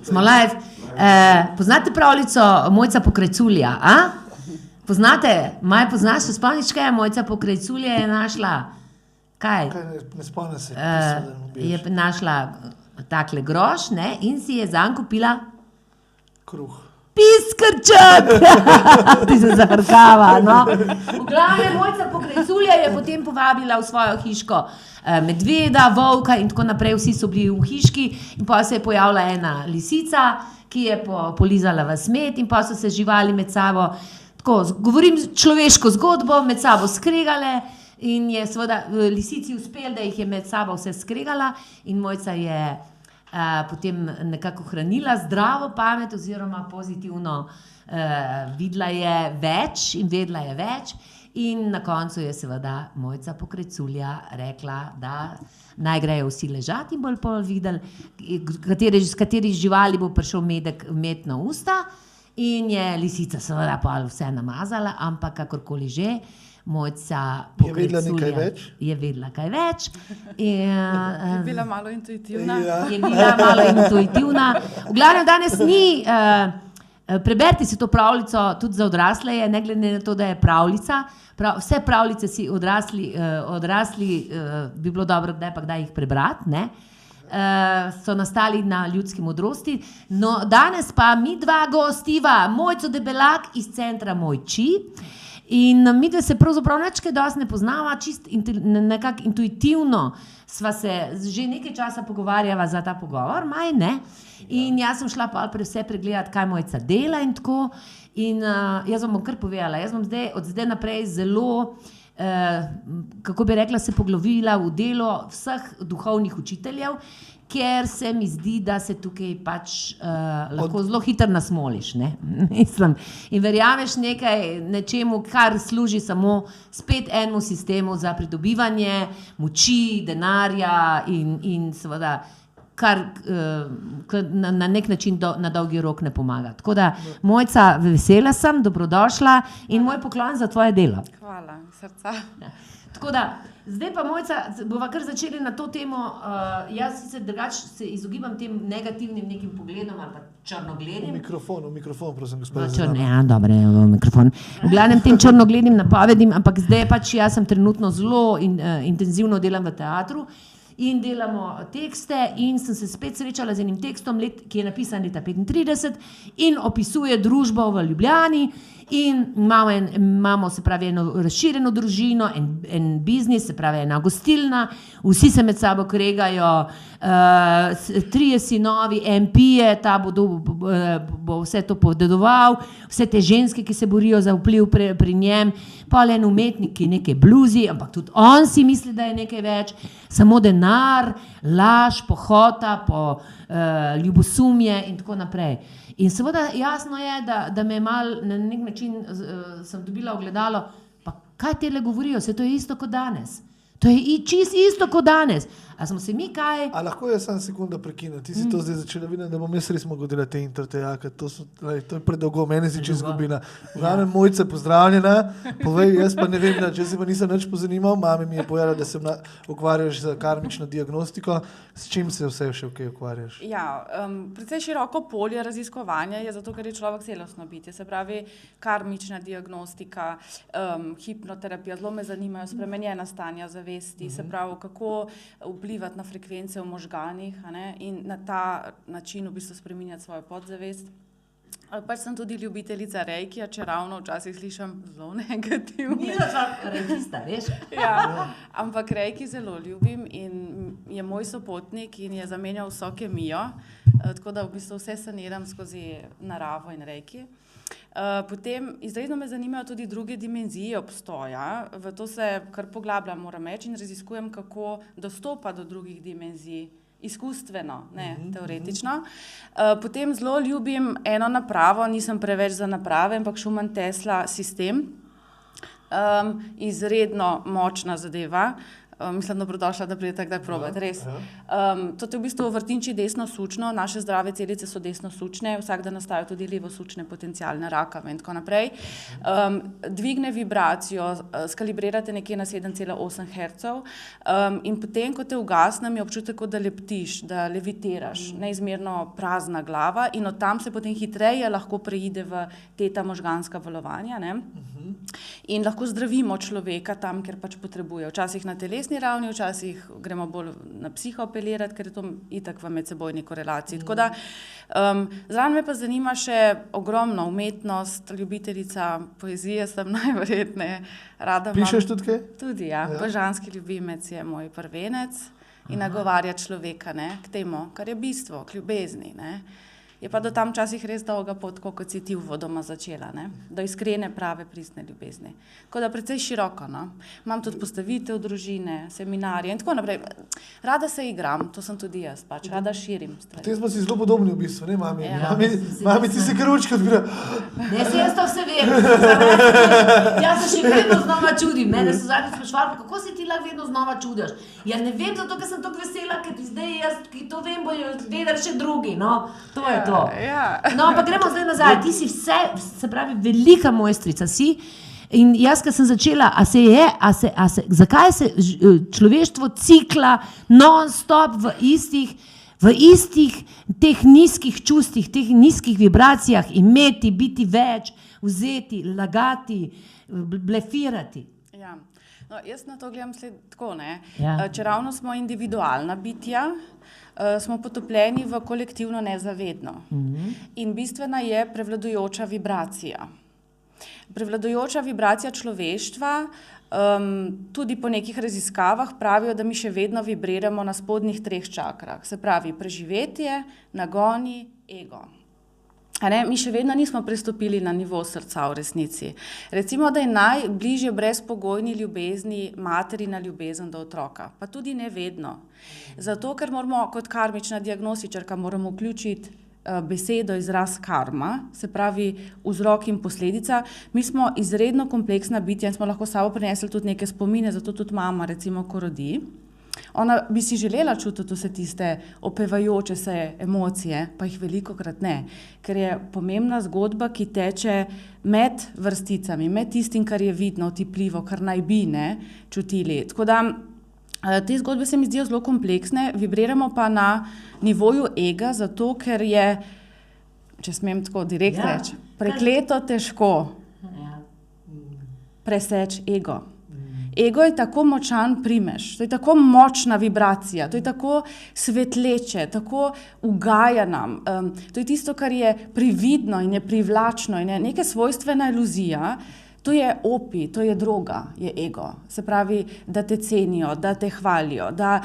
Smo live. Poznate pravljico Mojca Pokrajculja, a? Poznate? Maj poznaš, se spomniš, kaj je Mojca Pokrajculja je našla? Kaj? Ne spomnim se. Je našla takle groš, ne, in si je zanj kupila Kruh. piskrček. Ti se zafrkava, no. V glavnem Mojca Pokrajculja je potem povabila v svojo hiško medveda, volka in tako naprej, vsi so bili v hiški in pa se je pojavila ena lisica, ki je polizala v smet in pa so se živali med sabo, tako, govorim človeško zgodbo, med sabo skregale in je seveda lisici uspel, da jih je med sabo vse skregala in Mojca je potem nekako hranila zdravo pamet oziroma pozitivno videla je več in vedela je več in na koncu je seveda Mojca Pokrajculja rekla, da naj grejo vsi ležati in bolj pol videli, s katerih živali bo prišel med na usta in je lisica seveda pol vse namazala, ampak kakorkoli že, Mojca Pokrajculja je vedela kaj več. Je bila malo intuitivna. Je bila malo intuitivna. V glavnem danes ni, preberite si to pravljico, tudi za odrasle je, ne glede na to, da je pravljica. Vse pravljice si odrasli bi bilo dobro, kdaj jih prebrati, ne? So nastali na ljudski modrosti. No, danes pa mi dva gostiva, Mojco Debelak iz centra Mojči. In midve se pravzaprav nič kaj dosti ne poznava, čist nekako intuitivno sva se že nekaj časa pogovarjava za ta pogovor, Maj, ne? In jaz sem šla pa vse pregledati, kaj Mojca dela in tako. In jaz vam bom kar povedala, jaz bom od zdaj naprej zelo, kako bi rekla, se poglovila v delo vseh duhovnih učiteljev, ker se mi zdi, da se tukaj pač lahko zelo hitro nasmoliš, ne, mislim. In verjameš nečemu, kar služi samo spet enemu sistemu za pridobivanje moči, denarja in seveda, kar na nek način na dolgi rok ne pomaga. Tako da, Mojca, vesela sem, dobrodošla in moj poklon za tvoje delo. Hvala, srca. Tako da, zdaj pa Mojca, bova kar začeli na to temo, jaz sicer drugače se izogibam tem negativnim nekim pogledom ali pa črnoglednim. Mikrofon, prosim, gospod. Ja, dobro, mikrofon. V glavnem tem črnoglednim napovedim, ampak zdaj pač jaz sem trenutno zelo intenzivno delam v teatru in delamo tekste in sem se spet srečala z enim tekstom, ki je napisan leta 1935 in opisuje družbo v Ljubljani in imamo se pravi eno razširjeno družino, en biznis, se pravi ena gostilna, vsi se med sabo kregajo, 3 sinovi, en pije, ta bo vse to podedoval, vse te ženske, ki se borijo za vpliv pri njem, pa en umetnik, ki nekaj bluzi, ampak tudi on si misli, da je nekaj več, samo denar, laž, pohota, ljubosumje in tako naprej. In seveda jasno je, da me malo na nek način sem dobila ogledalo, pa kaj tele govorijo, se to je isto kot danes. To je čisto isto kot danes. A smo se mi kaj... A lahko jaz sam sekunda prekinem? Ti si to zdaj začela videti, da bom jaz res mogel delati te intertejake. To je predolgo, meni si čisto izgubila. Vrame Mojce, pozdravljena. Povej, jaz pa ne vem, če si pa nisem nič pozanimal. Mami mi je povedala, da se ukvarjaš z karmično diagnostiko. S čim se vse še ukvarjaš? Ja, precej široko polje raziskovanja je zato, ker je človek celostno bitje. Se pravi, karmična diagnostika, hipnoterapija, zelo me zanimajo spremenjena stanja zavesti, se pravi, kako vplivati na frekvence v možganih, in na ta način v bistvu spreminjati svojo podzavest. Pač sem tudi ljubiteljica reikija, če ravno včasih slišim zelo negativno. Ni začak reikista, veš? Ja, ampak reiki zelo ljubim in je moj sopotnik in je zamenjal vso kemijo, tako da v bistvu vse saniram skozi naravo in reiki. Potem izredno me zanimajo tudi druge dimenzije obstoja, v to se kar poglabljam, moram reči, in raziskujem, kako dostopa do drugih dimenzij, izkustveno, ne teoretično. Potem zelo ljubim eno napravo, nisem preveč za naprave, ampak Schumann Tesla sistem, izredno močna zadeva. mislim, dobrodošla, da pridete kdaj probati, res. To je v bistvu vrtinči desno sučno, naše zdrave celice so desno sučne, vsak dan nastajajo tudi levo sučne potencialne rakave in tako naprej. Dvigne vibracijo, skalibrirate nekje na 7,8 Hz in potem, ko te ugasnem, je občutek, kot da leptiš, da levitiraš, neizmerno prazna glava in od tam se potem hitreje lahko preide v teta možganska valovanja, ne? In lahko zdravimo človeka tam, kjer pač potrebuje. Včasih na telesni ravni, včasih gremo bolj na psiho apelirati, ker je to itak v medsebojni korelaciji. Tako da, zraven me pa zanima še ogromno umetnost, ljubiteljica poezije sem najverjetneje. Pišeš tudi kaj? Tudi, ja. Božanski ljubimec je moj prvenec in nagovarja človeka, ne, k temu, kar je bistvo, k ljubezni, ne. Je pa do tam časih res dolga pot, kot si ti uvodoma začela, ne? Do iskrene, prave, pristne ljubezni. Tako da precej široko, no? Imam tudi postavitev družine, seminarje in tako naprej. Rada se igram, to sem tudi jaz, pač rada širim stvari. Potem smo si zelo podobni v bistvu, ne mami? Mami ti se kručki odbira. Ne, se jaz to vse vem. Jaz se še vedno znova čudim. Mene so zadnjič sprašvali, kako se ti lahko vedno znova čudiš? Ja ne vem, zato ker sem tako vesela, ker zdaj jaz, ki to vem, bojo vedeli še drugi, no? To je to. No, pa gremo zdaj nazaj. Ti si vse, se pravi, velika mojstrica si. In jaz, ko sem začela, zakaj se človeštvo cikla non-stop v istih teh nizkih čustih, teh nizkih vibracijah, imeti, biti več, vzeti, lagati, blefirati. Ja. No, jaz na to gledam tako, ne. Čeravno smo individualna bitja, smo potopljeni v kolektivno nezavedno. In bistvena je prevladujoča vibracija. Prevladujoča vibracija človeštva, tudi po nekih raziskavah pravijo, da mi še vedno vibriramo na spodnjih 3 čakrah. Se pravi, preživetje, nagoni, ego. Mi še vedno nismo pristopili na nivo srca v resnici. Recimo, da je najbližje brezpogojni ljubezni materina ljubezen do otroka, pa tudi ne vedno. Zato, ker moramo kot karmična diagnostičarka moramo vključiti besedo, izraz karma, se pravi vzrok in posledica. Mi smo izredno kompleksna bitja in smo lahko s sabo prinesli tudi neke spomine, zato tudi mama, recimo, ko rodi. Ona bi si želela čutiti vse tiste opevajoče se emocije, pa jih velikokrat ne, ker je pomembna zgodba, ki teče med vrsticami, med tistim, kar je vidno, otipljivo, kar naj bi ne čutili. Tako da te zgodbe se mi zdijo zelo kompleksne, vibriramo pa na nivoju ega, zato ker je, če smem tako direkt reči, prekleto težko preseči ego. Ego je tako močan primež, to je tako močna vibracija, to je tako svetleče, tako ugaja nam. To je tisto, kar je prividno in je privlačno in je neka svojstvena iluzija. To je opij, to je droga, je ego. Se pravi, da te cenijo, da te hvalijo, da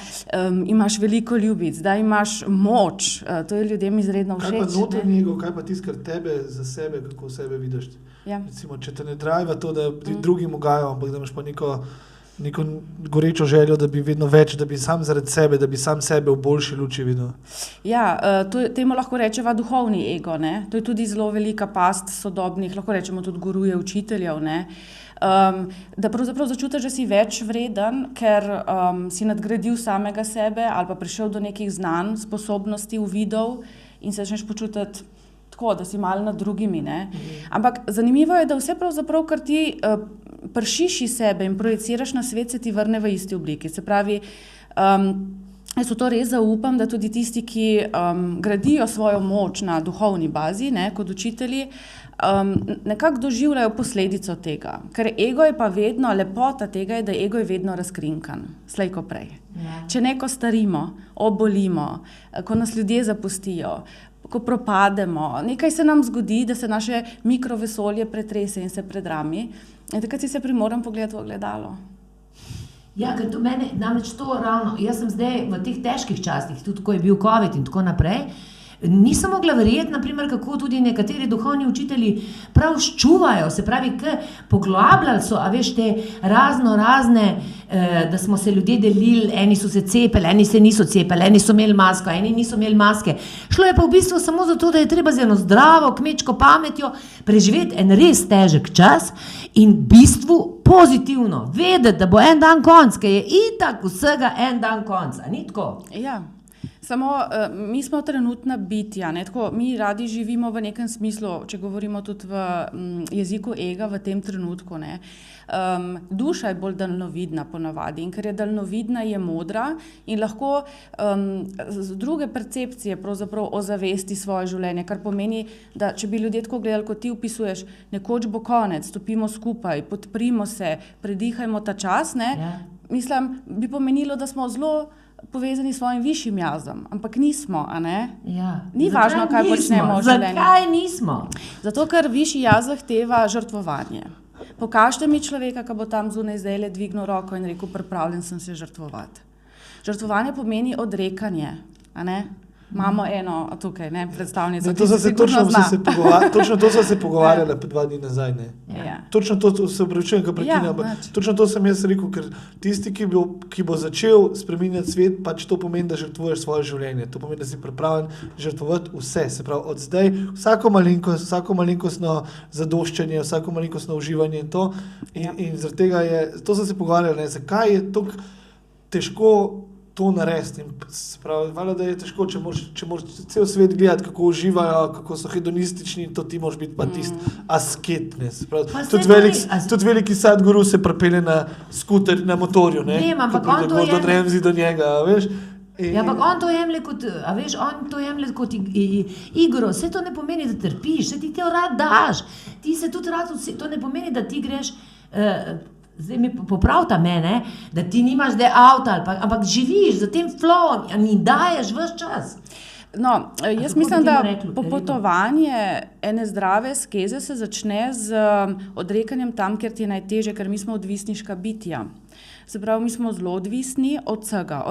imaš veliko ljubic, da imaš moč. To je ljudem izredno všeč. Kaj pa notranji ego, kaj pa tisto, kar tebe za sebe, kako sebe vidiš? Ja. Recimo, če te ne driva to, da drugim ugajajo, ampak da imaš pa neko gorečo željo, da bi vedno več, da bi sam zaradi sebe, da bi sam sebe v boljši luči videl. Ja, temu lahko rečeva duhovni ego, ne? To je tudi zelo velika past sodobnih, lahko rečemo tudi guruje učiteljev, ne? Da pravzaprav začutiš, da si več vreden, ker si nadgradil samega sebe ali pa prišel do nekih znanj, sposobnosti, uvidov in se začneš počutiti tako, da si malo nad drugimi, ne. Ampak zanimivo je, da vse pravzaprav, kar ti pršiš iz sebe in projiciraš na svet, se ti vrne v isti obliki. Se pravi, jaz v to res zaupam, da tudi tisti, ki gradijo svojo moč na duhovni bazi, ne, kot učitelji, nekako doživljajo posledico tega. Ker ego je pa vedno, lepota tega je, da ego je vedno razkrinkan, slej ko prej. Če neko starimo, obolimo, ko nas ljudje zapustijo, ko propademo, nekaj se nam zgodi, da se naše mikrovesolje pretrese in se predrami. In takrat si se primoram pogledati v ogledalo. Ja, ker to mene, namreč to ravno, jaz sem zdaj v teh težkih časih, tudi ko je bil COVID in tako naprej, Nisem mogla verjeti, naprimer, kako tudi nekateri duhovni učitelji prav ščuvajo, se pravi, poglabljali so, a veš, te razne, da smo se ljudje delili, eni so se cepili, eni se niso cepili, eni so imeli masko, eni niso imeli maske. Šlo je pa v bistvu samo zato, da je treba z eno zdravo, kmečko pametjo preživeti en res težek čas in v bistvu pozitivno vedeti, da bo en dan konc, ker je itak vsega en dan konc, a ni tako? Ja. Samo mi smo trenutna bitja, ne? Tako, mi radi živimo v nekem smislu, če govorimo tudi v jeziku ega v tem trenutku. Ne? Duša je bolj daljnovidna ponavadi in ker je daljnovidna, je modra in lahko z druge percepcije pravzaprav ozavesti svoje življenje, kar pomeni, da če bi ljudje tako gledali, kot ti opisuješ, nekoč bo konec, stopimo skupaj, podprimo se, predihajmo ta čas, ne? Mislim, bi pomenilo, da smo zelo povezani s svojim višjim jazom, ampak nismo, a ne? Ja. Ni važno, kaj počnemo v življenju. Zakaj nismo? Zato, ker višji jaz zahteva žrtvovanje. Pokažite mi človeka, ki bo tam zunaj zdajle dvignil roko in rekel, pripravljen sem se žrtvovati. Žrtvovanje pomeni odrekanje, a ne? Imamo eno tukaj, ne, predstavnico, ki se sigurno zna. Točno to so se pogovarjali 2 dni nazaj, ne. Ja. Točno to se opravičujem, ko prekinjam. Točno to sem jaz rekel, ker tisti, ki bo začel spreminjati svet, pač to pomeni, da žrtvuješ svoje življenje. To pomeni, da si pripravljen žrtvovati vse. Se pravi, od zdaj vsako malenkostno zadoščanje, vsako malenkostno uživanje in to. In zaradi tega to so se pogovarjali, ne, zakaj je tako težko to narediti. Se pravi, valjda, da je težko, če moraš cel svet gledati, kako uživajo, kako so hedonistični, to ti moraš biti pa tisti asket. Tudi veliki Sadhguru se prepelje na skuter, na motorju, ne? Ampak on to do Remzi do njega, veš? Ja, ampak on to jemlje kot, a veš, on to jemlje kot igro. Vse to ne pomeni, da trpiš, vse ti te rad daš. Ti se tudi rad, to ne pomeni, da ti greš, zdaj mi popravta mene, da ti nimaš zdaj avta, ampak živiš za tem flowom in daješ ves čas. No, jaz mislim, da popotovanje ene zdrave skeze se začne z odrekanjem tam, kjer ti je najtežje, ker mi smo odvisniška bitja. Se pravi, mi smo zelo odvisni od vsega,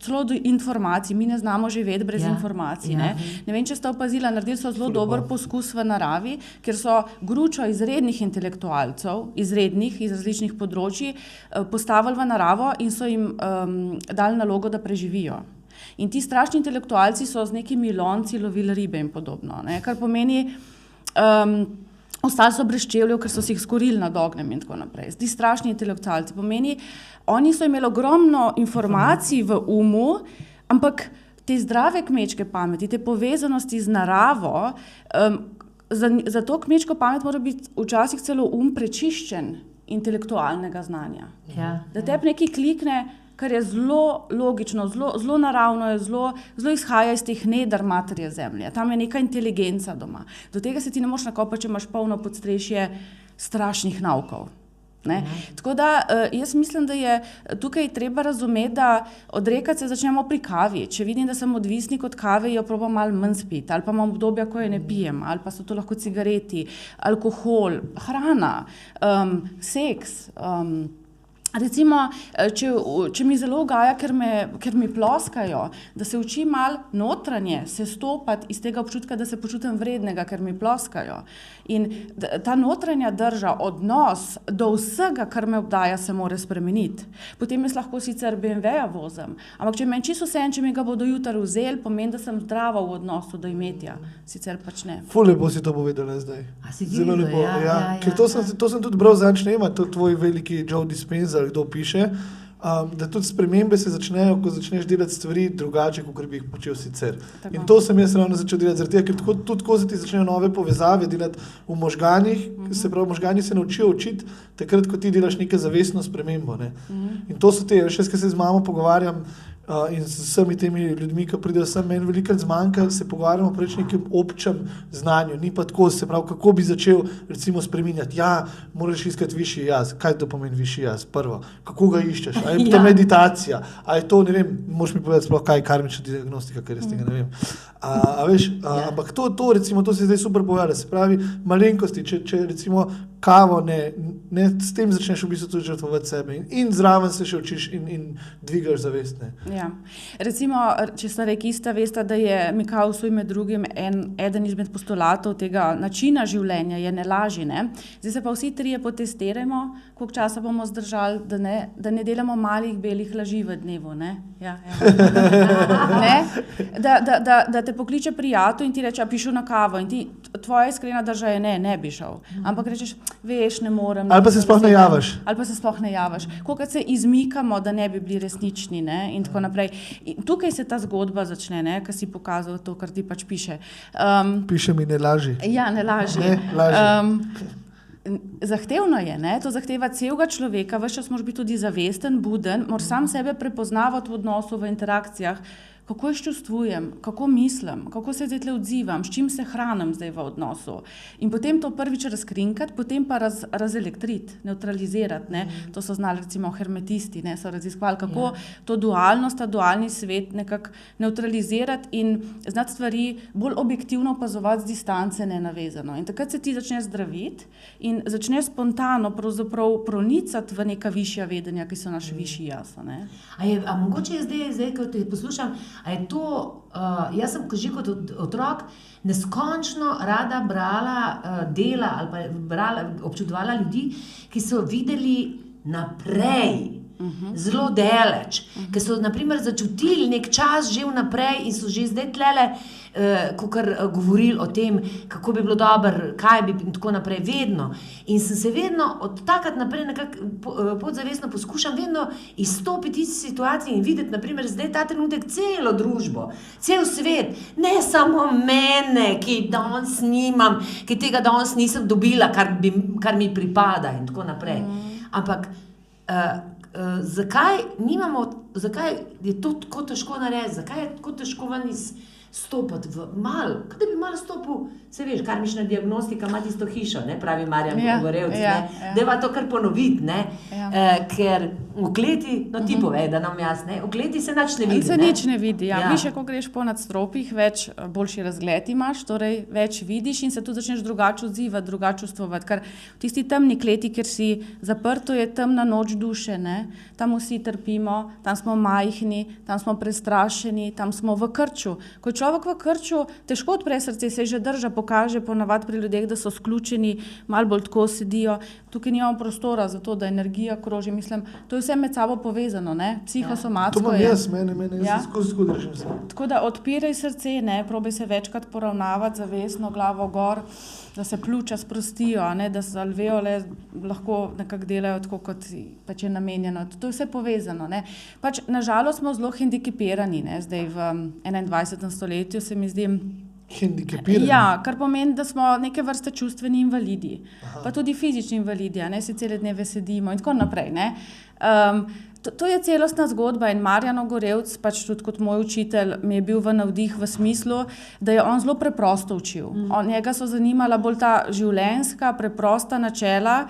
celo do informacij, mi ne znamo živeti brez informacij. Ne vem, če ste opazila, naredili so zelo dober poskus v naravi, ker so gručo izrednih intelektualcev, iz različnih področji, postavili v naravo in so jim dali nalogo, da preživijo. In ti strašni intelektualci so z nekimi lonci lovili ribe in podobno, ne? Kar pomeni, ostali so brez čevljev, ker so si jih skorili nad ognjem in tako naprej. Ti strašni intelektualci pomeni, oni so imeli ogromno informacij v umu, ampak te zdrave kmečke pameti, te povezanosti z naravo, za to kmečko pamet mora biti včasih celo prečiščen intelektualnega znanja. Da tebi nekaj klikne, kar je zelo logično, zelo naravno, zelo izhaja iz teh nedar materje zemlje. Tam je neka inteligenca doma. Do tega se ti ne moš nakopati, če imaš polno podstrešje strašnih naukov. Ne? Tako da jaz mislim, da je tukaj treba razumeti, da odrekati se začnemo pri kavi. Če vidim, da sem odvisnik od kave, jo probam malo manj spiti, ali pa imam obdobja, ko je ne pijem, ali pa so to lahko cigareti, alkohol, hrana, seks. Recimo, če mi zelo ugaja, ker mi ploskajo, da se učim malo notranje sestopati iz tega občutka, da se počutim vrednega, ker mi ploskajo. In ta notranja drža, odnos do vsega, kar me obdaja, se mora spremeniti. Potem jaz lahko sicer BMW-ja vozim, ampak če meni čisto vseeno, če mi ga bodo jutri vzeli, pomeni, da sem zdrava v odnosu do imetja. Sicer pač ne. Ful lepo si to povedala zdaj. Zelo lepo, ja. Ker to sem tudi bral zadnjič, ne ima, to tvoj veliki Joe Dispenza, kdo piše, da tudi spremembe se začnejo, ko začneš delati stvari drugače, kot bi jih počel sicer. Tako. In to sem jaz ravno začel delati, zaradi tega, ker tudi ko se ti začnejo nove povezave delati v možganih, se pravi, možgani se naučijo učiti, takrat, ko ti delaš neke zavestno spremembo. Ne? In to so te, še ko se z mamo pogovarjam, in s vsemi temi ljudmi, ki pridejo sem, meni velikrat zmanjka, se pogovarjamo preč nekem občem znanju, ni pa tako, se pravi, kako bi začel recimo spreminjati. Ja, moraš iskati višji jaz. Kaj to pomeni višji jaz? Prvo, kako ga iščeš? A je to meditacija? A je to, ne vem, moraš mi povedati sploh, kaj je karmična diagnostika, ker jaz tega ne vem. Ampak to recimo, to se zdaj super povedala, se pravi, malenkosti, če recimo kavo, ne, s tem začneš v bistvu tudi žrtvovati sebe in zraven se še učiš in dvigaš zavest. Ja. Recimo, če sta reikista, veste, da je Mikausu med drugim eden izmed postulatov tega načina življenja je ne laži, ne? Zdaj se pa vsi trije potestiramo, koliko časa bomo zdržali, da ne delamo malih belih laži v dnevu, ne? Ja. Ne? Da te pokliče prijatelj in ti reče, a bi šel na kavo in ti, tvoja iskrena drža je ne bi šel. Ampak rečeš, veš, ne morem. Ali pa se sploh ne javiš. Ali pa se sploh ne javiš. Kolikrat se izmikamo, da ne bi bili resnični, ne? In tako naprej. In tukaj se ta zgodba začne, ne? Ker si pokazal to, kar ti pač piše. Piše mi ne laži. Ja, ne laži. Ne laži. Zahtevno je, ne? To zahteva celega človeka, ves čas moraš biti tudi zavesten, buden, moraš sam sebe prepoznavati v odnosu, v interakcijah, kako jaz čustvujem, kako mislim, kako se zdaj odzivam, s čim se hranim zdaj v odnosu. In potem to prvič razkrinkati, potem pa razelektriti, neutralizirati. Ne? To so znali recimo hermetisti, ne? So raziskovali, kako to dualnost, ta dualni svet nekako neutralizirati in znati stvari bolj objektivno opazovati z distance, nenavezano. In takrat se ti začneš zdraviti in začneš spontano pravzaprav pronicati v neka višja vedenja, ki so naš višji jaz. A mogoče je zdaj, ko te poslušam, a je to, jaz sem že kot otrok neskončno rada brala dela ali pa občudovala ljudi, ki so videli naprej, zelo daleč, ki so naprimer začutili nek čas že vnaprej in so že zdaj tlele, kakor govorili o tem, kako bi bilo dobro, kaj bi in tako naprej, vedno. In sem se vedno od takrat naprej nekako podzavestno poskušam vedno izstopiti iz situacije in videti, naprimer, zdaj ta trenutek celo družbo, cel svet, ne samo mene, ki danes nimam, ki tega danes nisem dobila, kar mi pripada in tako naprej. Ampak zakaj je to tako težko narediti, zakaj je tako težko ven stopiti v malo, kaj da bi malo stopil, se veš, karmična diagnostika ima tisto hišo, ne, pravi Marjan Pogorevc, deva to kar ponoviti, ne, ker v kleti, no ti povej, da nam jaz, ne, v kleti se nič ne vidi, se nič ne vidi, više, ko greš po nadstropjih, boljši razgled imaš, torej več vidiš in se tu začneš drugače odzivati, drugače čustvovati, ker v tisti temni kleti, kjer si zaprto, je temna noč duše, ne, tam vsi trpimo, tam smo majhni, tam smo prestrašeni, tam smo v krču. Ko je človek v krču, težko odpre srce, se že drža pokaže ponavadi pri ljudeh, da so sključeni, malo bolj tako sedijo. Tukaj nimamo prostora za to, da energija kroži. Mislim, to je vse med sabo povezano, ne? Psihosomatsko je. To imam jaz, mene jaz skozi držim se. Tako da odpiraj srce, ne? Probaj se večkrat poravnavati zavestno, glavo gor, da se pljuča sprostijo, ne? Da se alveole lahko nekako delajo tako, kot pač je namenjeno. To je vse povezano, ne? Pač, nažalost smo zelo hendikepirani, ne? Zdaj v 21. stoletju se mi zdi, hendikepirani? Ja, kar pomeni, da smo neke vrste čustveni invalidi, pa tudi fizični invalidi, ne, se cele dneve sedimo in tako naprej, ne. To je celostna zgodba in Marjan Ogorevc, pač tudi kot moj učitelj, mi je bil v navdih v smislu, da je on zelo preprosto učil. Njega so zanimala bolj ta življenjska, preprosta načela,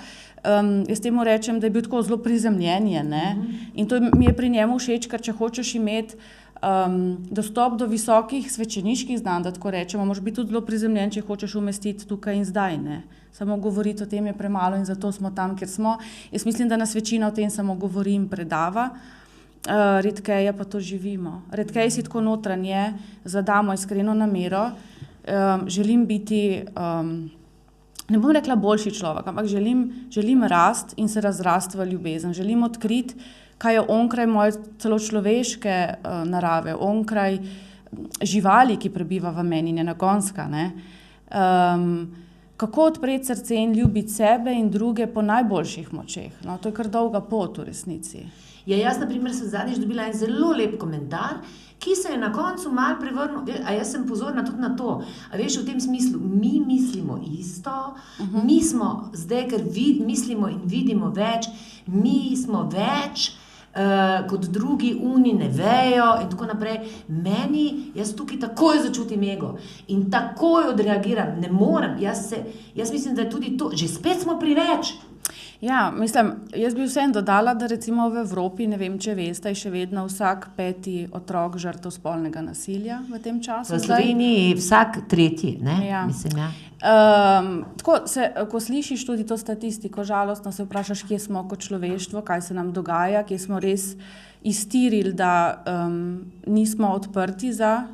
jaz temu rečem, da je bil tako zelo prizemljenje, ne. In to mi je pri njemu všeč, ker če hočeš imeti dostop do visokih svečeniških znanj, da tako rečemo, moraš biti tudi zelo prizemljen, če hočeš umestiti tukaj in zdaj, ne. Samo govoriti o tem je premalo in zato smo tam, kjer smo. Jaz mislim, da nas večina o tem samo govori in predava, redkeje pa to živimo. Redkeje si tako notranje, zadamo iskreno namero, želim biti, ne bom rekla boljši človek, ampak želim rast in se razrast v ljubezen, želim odkriti, kaj je onkraj moje celo človeške narave, onkraj živali, ki prebiva v meni, nenagonska, ne. Kako odpreti srce in ljubiti sebe in druge po najboljših močeh. No, to je kar dolga pot v resnici. Ja, jaz, na primer, sem zadnjič dobila en zelo lep komentar, ki se je na koncu malo prevrnil, a jaz sem pozorna tudi na to, a veš, v tem smislu, mi mislimo isto, mi smo zdaj, ker mislimo in vidimo več, mi smo več, kot drugi, oni ne vejo in tako naprej. Meni, jaz tukaj takoj začutim ego in takoj odreagiram, ne morem, jaz mislim, da je tudi to, že spet smo pri več. Ja, mislim, jaz bi vsem dodala, da recimo v Evropi, ne vem, če veste, je še vedno vsak 5. otrok žrtev spolnega nasilja v tem času. V Sloveniji vsak 3, ne? Ja. Mislim, ja. Ko slišiš tudi to statistiko, žalostno se vprašaš, kje smo kot človeštvo, kaj se nam dogaja, kje smo res iztirili, da nismo odprti za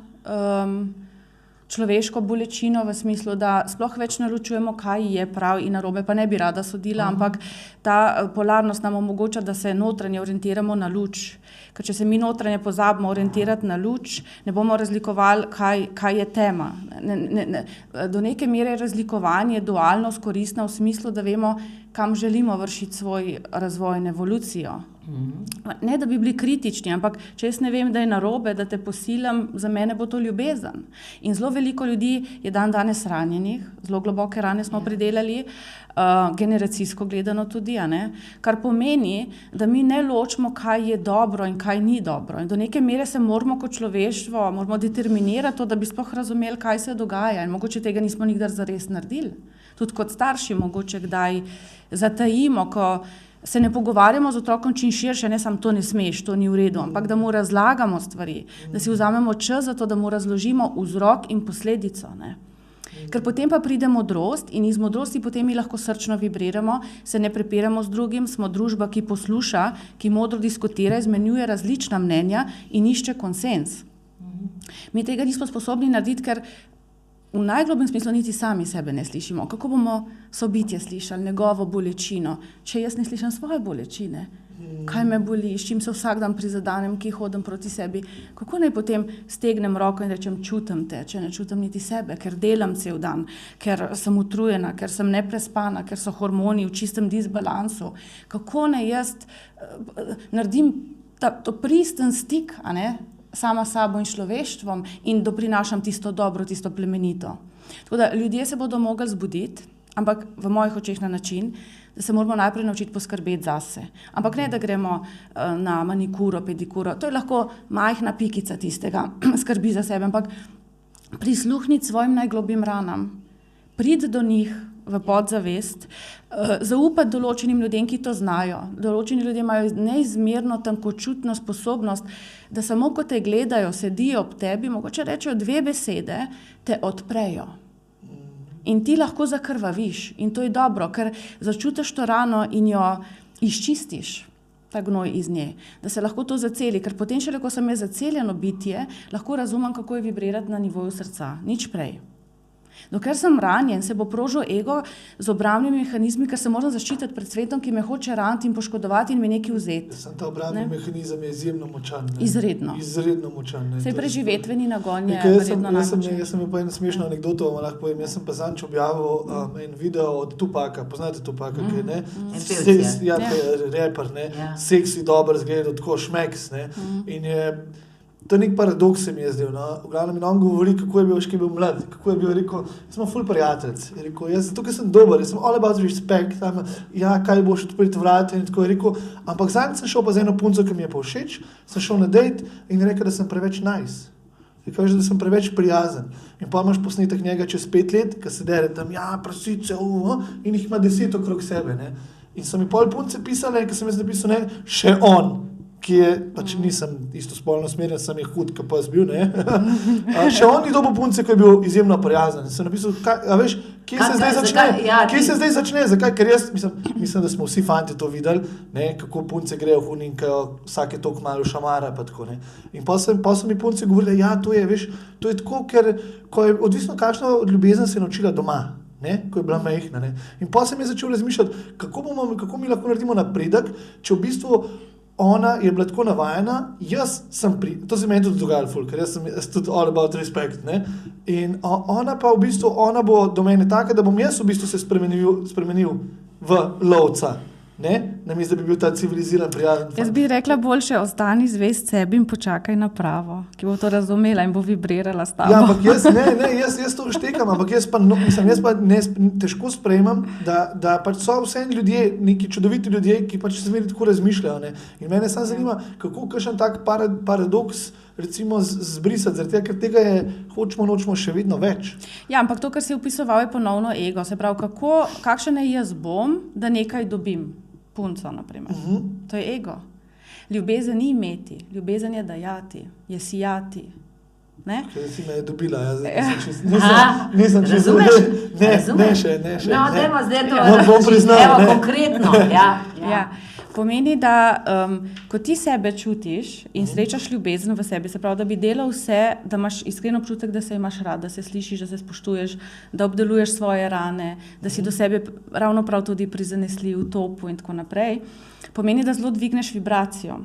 človeško bolečino v smislu, da sploh več ne ločujemo, kaj je prav in narobe, pa ne bi rada sodila, ampak ta polarnost nam omogoča, da se notranje orientiramo na luč. Ker če se mi notranje pozabimo orientirati na luč, ne bomo razlikovali, kaj je tema. Do neke mere je razlikovanje dualnost koristno v smislu, da vemo, kam želimo vršiti svoj razvoj in evolucijo. Ne, da bi bili kritični, ampak če jaz ne vem, da je narobe, da te posilam, za mene bo to ljubezen. In zelo veliko ljudi je danes ranjenih, zelo globoke rane smo pridelali, generacijsko gledano tudi, kar pomeni, da mi ne ločimo, kaj je dobro in kaj ni dobro. In do neke mere se moramo kot človeštvo determinirati to, da bi sploh razumeli, kaj se dogaja. In mogoče tega nismo nikdar zares naredili. Tudi kot starši mogoče kdaj zatajimo, ko se ne pogovarjamo z otrokom čim širše, ne samo to ne smeš, to ni v redu, ampak da mu razlagamo stvari, da si vzamemo čas za to, da mu razložimo vzrok in posledico. Ne? Ker potem pa pride modrost in iz modrosti potem mi lahko srčno vibriramo, se ne prepiramo z drugim, smo družba, ki posluša, ki modro diskutira, izmenjuje različna mnenja in išče konsens. Mi tega nismo sposobni narediti, ker v najglobjem smislu niti sami sebe ne slišimo. Kako bomo sobitje slišali, njegovo bolečino, če jaz ne slišam svoje bolečine? Kaj me boli, s čim se vsak dan prizadanem, ki hodim proti sebi? Kako naj potem stegnem roko in rečem, čutim te, če ne čutim niti sebe, ker delam cel dan, ker sem utrujena, ker sem neprespana, ker so hormoni v čistem disbalansu. Kako naj jaz naredim to pristen stik, sama sabo in človeštvom in doprinašam tisto dobro, tisto plemenito. Tako da ljudje se bodo mogli zbuditi, ampak v mojih očeh na način, da se moramo najprej naučiti poskrbeti zase. Ampak ne, da gremo na manikuro, pedikuro, to je lahko majhna pikica tistega, skrbi za sebe, ampak prisluhniti svojim najglobjim ranam, priti do njih v podzavest, zaupati določenim ljudem, ki to znajo. Določeni ljudje imajo neizmerno tankočutno sposobnost, da samo ko te gledajo, sedijo ob tebi, mogoče rečejo 2 besede, te odprejo. In ti lahko zakrvaviš. In to je dobro, ker začutiš to rano in jo izčistiš, ta gnoj iz nje. Da se lahko to zaceli, ker potem šele, ko sem je zaceljeno bitje, lahko razumem, kako je vibrirati na nivoju srca. Nič prej. Dokler sem ranjen, se bo prožil ego z obrambnimi mehanizmi, ker se moram zaščititi pred svetom, ki me hoče raniti in poškodovati in mi nekaj vzeti. Ta obrambni mehanizem je izjemno močan. Izredno. Izredno močan. Saj preživetveni nagon je verjetno najmočnejši. Jaz sem pa eno smešno anekdoto, vam lahko povem. Jaz sem pa zadnjič objavil en video od Tupaka. Poznate Tupaka, ki je, ne? Reper, ne? Seksi, dober zgled, tako šmeks, ne? In je to nek paradoks se mi je zdel, no. V glavnem in on govori, kako je bil mlad, kako je bil, rekel, jaz sem ful prijateljc, je rekel, jaz zato, ker sem dober, jaz sem all about respect, kaj boš odpriti vrata in tako je rekel, ampak zadnjič sem šel pa z eno punco, ki mi je pa všeč, sem šel na date in rekel, da sem preveč nice. Rekel, da sem preveč prijazen. In pa imaš posnetek njega čez 5 let, ki se dere tam, prasice, in jih ima 10 okrog sebe, ne. In so mi pol punce pisale, ki sem jaz napisal, ne, še on, ki je, pač nisem isto spolno smerjen, sem je hud, ki pa zbil, ne. Še on ni dobil punce, ki je bil izjemno prijazen. Sem napisal, veš, kje se zdaj začne? Kje se zdaj začne? Zakaj? Ker jaz mislim, da smo vsi fanti to videli, ne, kako punce grejo v huninkajo, vsake toliko malo šamara, pa tako, ne. In pa so mi punce govorili, to je, veš, to je tako, ker ko je odvisno, kakšno ljubezen se je naučila doma. Ne, ko je bila majhna. Ne. In pa sem je začel razmišljati, kako mi lahko naredimo napredek, če v bistvu ona je bila tako navajena, jaz sem to se meni tudi dogajalo ful, ker jaz sem tudi all about respect, ne, in ona pa v bistvu, ona bo do mene taka, da bom jaz v bistvu se spremenil v lovca, ne, namesto da bi bil ta civiliziran, prijazen. Jaz bi rekla boljše, ostani zvest sebi in počakaj na pravo, ki bo to razumela in bo vibrirala s tabo. Ja, ampak jaz to štekam, ampak jaz pa težko sprejemam, da pač so vse ljudje, neki čudoviti ljudje, ki pač se zmeraj tako razmišljajo. Ne? In mene samo zanima, kako kakšen tak paradoks recimo zbrisati, zaradi tega, ker tega je hočemo še vedno več. Ja, ampak to, kar si opisoval, je ponovno ego. Se pravi, kakšen jaz bom, da nekaj dobim. Punco, naprimer. To je ego. Ljubezen ni imeti, ljubezen je dajati, je sijati. Ne? Če si me je dobila, nisem čist. Razumeš? Ne še. No, dajmo zdaj to. Bom priznal. Evo, konkretno, Ja. Pomeni, da ko ti sebe čutiš in srečaš ljubezen v sebi, se pravi, da bi delal vse, da imaš iskren občutek, da se imaš rad, da se slišiš, da se spoštuješ, da obdeluješ svoje rane, da si do sebe ravno prav tudi prizanesljiv, topu in tako naprej, pomeni, da zelo dvigneš vibracijo.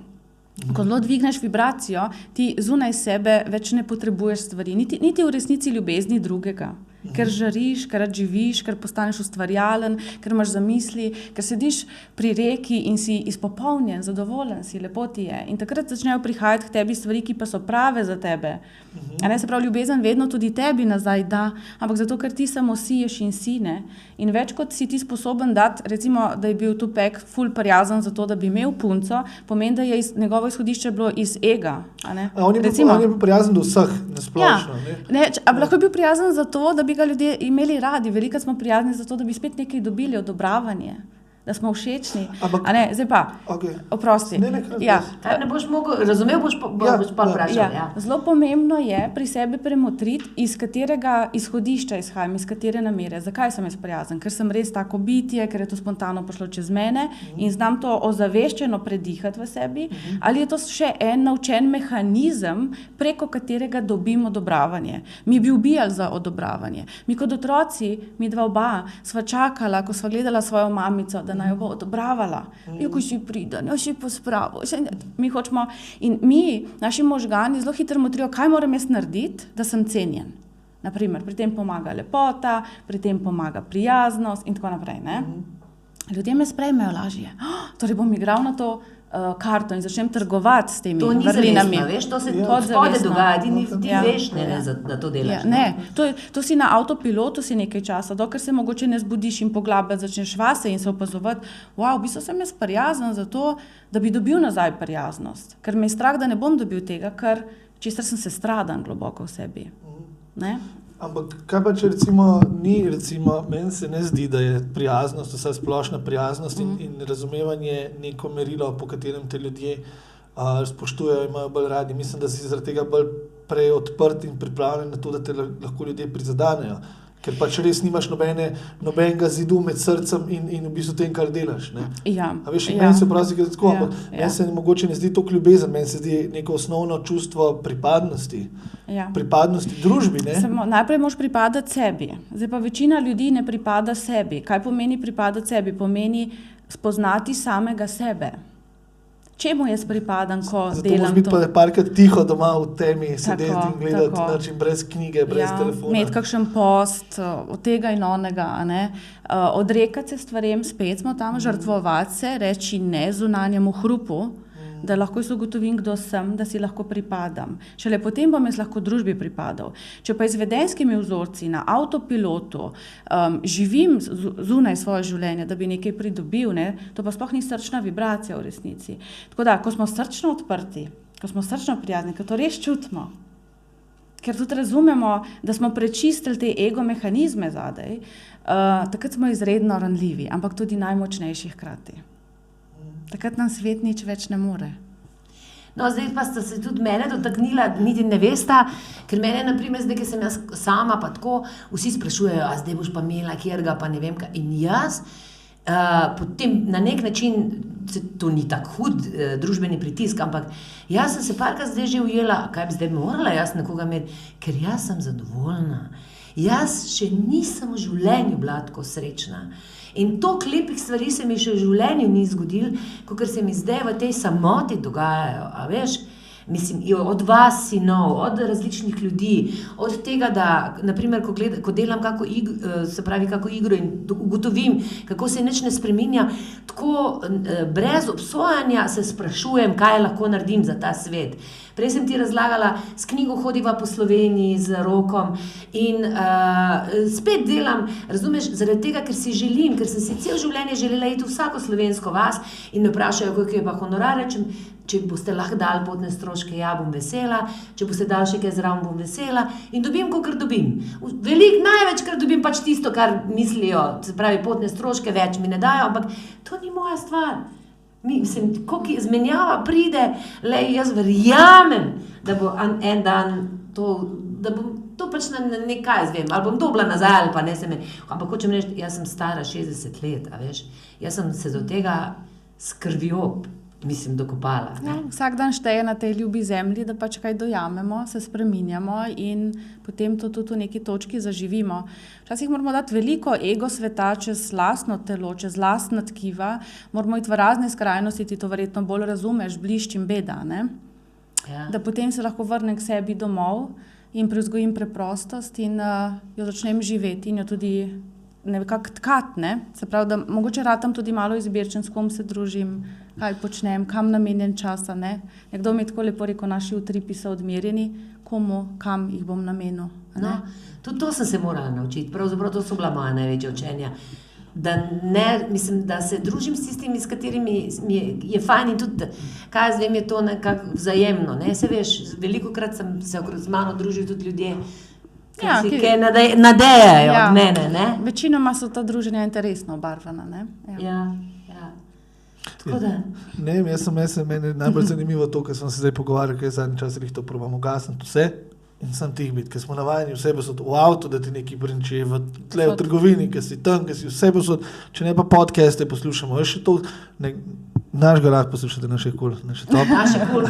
Ko zelo dvigneš vibracijo, ti zunaj sebe več ne potrebuješ stvari, niti v resnici ljubezni drugega. Ker žariš, ker rad živiš, ker postaneš ustvarjalen, ker imaš zamisli, ker sediš pri reki in si izpopolnjen, zadovoljen si, lepo ti je. In takrat začnejo prihajati k tebi stvari, ki pa so prave za tebe. A ne, se pravi, ljubezen vedno tudi tebi nazaj da, ampak zato, ker ti samo siješ in si, ne. In več kot si ti sposoben dati, recimo, da je bil Tupek ful prijazen za to, da bi imel punco, pomeni, da je njegovo izhodišče bilo iz ega. A ne? On je bil prijazen do vseh, nasplošno. Ampak lahko je bil prijazen za to, da bi ga ljudje imeli radi. Veliko smo prijazni za to, da bi spet nekaj dobili, odobravanje, da smo všečni. A ne, zdaj pa, oprosti. Ne boš mogel, razumel boš pa vprašal. Zelo pomembno je pri sebi premotriti, iz katerega izhodišča izhajam, iz katere namere. Zakaj sem jaz prijazen? Ker sem res tako bitje, ker je to spontano prišlo čez mene in znam to ozaveščeno predihati v sebi, ali je to še en naučen mehanizem, preko katerega dobim odobravanje. Mi bi ubijali za odobravanje. Mi kot otroci, mi dva oba, sva čakala, ko sva gledala svojo mamico, da naj jo bo odobravala. Ko si priden, si pospravo. Mi hočemo, in mi, naši možgani, zelo hitro motrijo, kaj moram jaz narediti, da sem cenjen. Naprimer, pri tem pomaga lepota, pri tem pomaga prijaznost in tako naprej. Ne? Ljudje me sprejmejo lažje. Torej bom igral na to karto in začnem trgovati s temi vrlinami. To ni zavestno, veš, to se spode dogaja, ti veš, da to delaš. Ne, to si na avtopilotu si nekaj časa, dokler se mogoče ne zbudiš in poglabljati, začneš vase in se opazovati, v bistvu sem jaz prijazen za to, da bi dobil nazaj prijaznost, ker me je strah, da ne bom dobil tega, ker čistar sem se stradan globoko v sebi. Ne? Ampak kaj pa, če meni se ne zdi, da je prijaznost, vsa splošna prijaznost in razumevanje neko merilo, po katerem te ljudje spoštujejo, imajo bolj radi. Mislim, da si zaradi tega bolj prej odprt in pripravljen na to, da te lahko ljudje prizadanejo. Ker pač res nimaš nobenega zidu med srcem in v bistvu tem, kar delaš. Ne? A veš, meni se vprašati, da je tako, ampak meni se mogoče ne zdi toliko ljubezen, meni se zdi neko osnovno čustvo pripadnosti. Pripadnosti družbi. Ne? Najprej moraš pripadati sebi. Zdaj pa večina ljudi ne pripada sebi. Kaj pomeni pripadati sebi? Pomeni spoznati samega sebe. Čemu jaz pripadam, ko delam to? Zato moraš biti pa parkrat tiho doma v temi, sedeti in gledati način brez knjige, brez telefona. Imeti kakšen post od tega in onega, a ne? Odrekati se stvarem, spet smo tam, žrtvovati se, reči ne zunanjemu hrupu, da lahko jaz ugotovim, kdo sem, da si lahko pripadam. Šele potem bom jaz lahko družbi pripadal. Če pa izvedenskimi vzorci na avtopilotu živim zunaj svoje življenje, da bi nekaj pridobil, ne, to pa sploh ni srčna vibracija v resnici. Tako da, ko smo srčno odprti, ko smo srčno prijazni, ko to res čutimo, ker tudi razumemo, da smo prečistili te ego mehanizme zadaj, takrat smo izredno ranljivi, ampak tudi najmočnejši hkrati. Takrat nam svet nič več ne more. No, zdaj pa sta se tudi mene dotaknila, niti ne vesta, ker mene, naprimer, zdaj, ki sem jaz sama, pa tako, vsi sprašujejo, a zdaj boš pa imela kjerga, pa ne vem kaj. In jaz, potem na nek način, to ni tak hud družbeni pritisk, ampak jaz sem se parkrat zdaj že ujela, kaj bi zdaj morala jaz nekoga imeti, ker jaz sem zadovoljna. Jaz še nisem v življenju bila tako srečna. In toliko lepih stvari se mi še v življenju ni zgodilo, kakor se mi zdaj v tej samoti dogajajo, a veš, Mislim, od vas sinov, od različnih ljudi, od tega, da naprimer, ko delam kako igro in ugotovim, kako se nič ne spreminja, tako brez obsojanja se sprašujem, kaj lahko naredim za ta svet. Prej sem ti razlagala, s knjigo hodiva po Sloveniji z Rokom in spet delam, razumeš, zaradi tega, ker si želim, ker sem si cel življenje želela iti v vsako slovensko vas in me vprašajo, koliko je pa honorar, če boste lahko dali potne stroške, ja, bom vesela, če boste dali še kaj zraven, bom vesela in dobim, kolikor dobim. Največkrat dobim pač tisto, kar mislijo, se pravi, potne stroške več mi ne dajo, ampak to ni moja stvar. Mislim, koliko izmenjava pride, jaz verjamem, da bo en dan to, da bom to pač na nekaj zvem, ali bom dobila nazaj, ali pa ne se meni. Ampak hočem reči, jaz sem stara 60 let, a veš, jaz sem se do tega s krvjo, mislim, dokopala. Ja, vsak dan šteje na tej ljubi zemlji, da pač kaj dojamemo, se spreminjamo in potem to tudi v neki točki zaživimo. Včasih moramo dati veliko ego sveta čez lastno telo, čez lastna tkiva, moramo iti v razne skrajnosti, ti to verjetno bolj razumeš, bliščim beda, ne? Ja. Da potem se lahko vrnem k sebi domov in privzgojim preprostost in jo začnem živeti in jo tudi nekako tkati, ne? Se pravi, da mogoče ratam tudi malo izbirčen, s kom se družim, kaj počnem, kam namenjen časa, ne? Nekdo mi je tako lepo rekel, naši utripi so odmerjeni, komu, kam jih bom namenil. No, tudi to sem se morala naučiti, pravzaprav to so bila moja največja učenja. Mislim, da se družim s tistimi, s katerimi je fajn in tudi, kaj jaz vem, je to nekako vzajemno, ne? Se veš, velikokrat sem se z mano družil tudi ljudje, ki nadejajo od mene, ne? Večinoma so ta druženja interesno obarvana, ne? Ja. Tako da. Ne, meni je najbolj zanimivo to, kar sem se zdaj pogovarjal, ker zadnji čas to probam ugasniti vse in sam tih biti, ker smo navajeni vse posod v avtu, da ti neki brinči, v trgovini, ker si tam, ker si vse posod, če ne pa podcaste poslušamo, je še to, našega lahko poslušate, naše kul,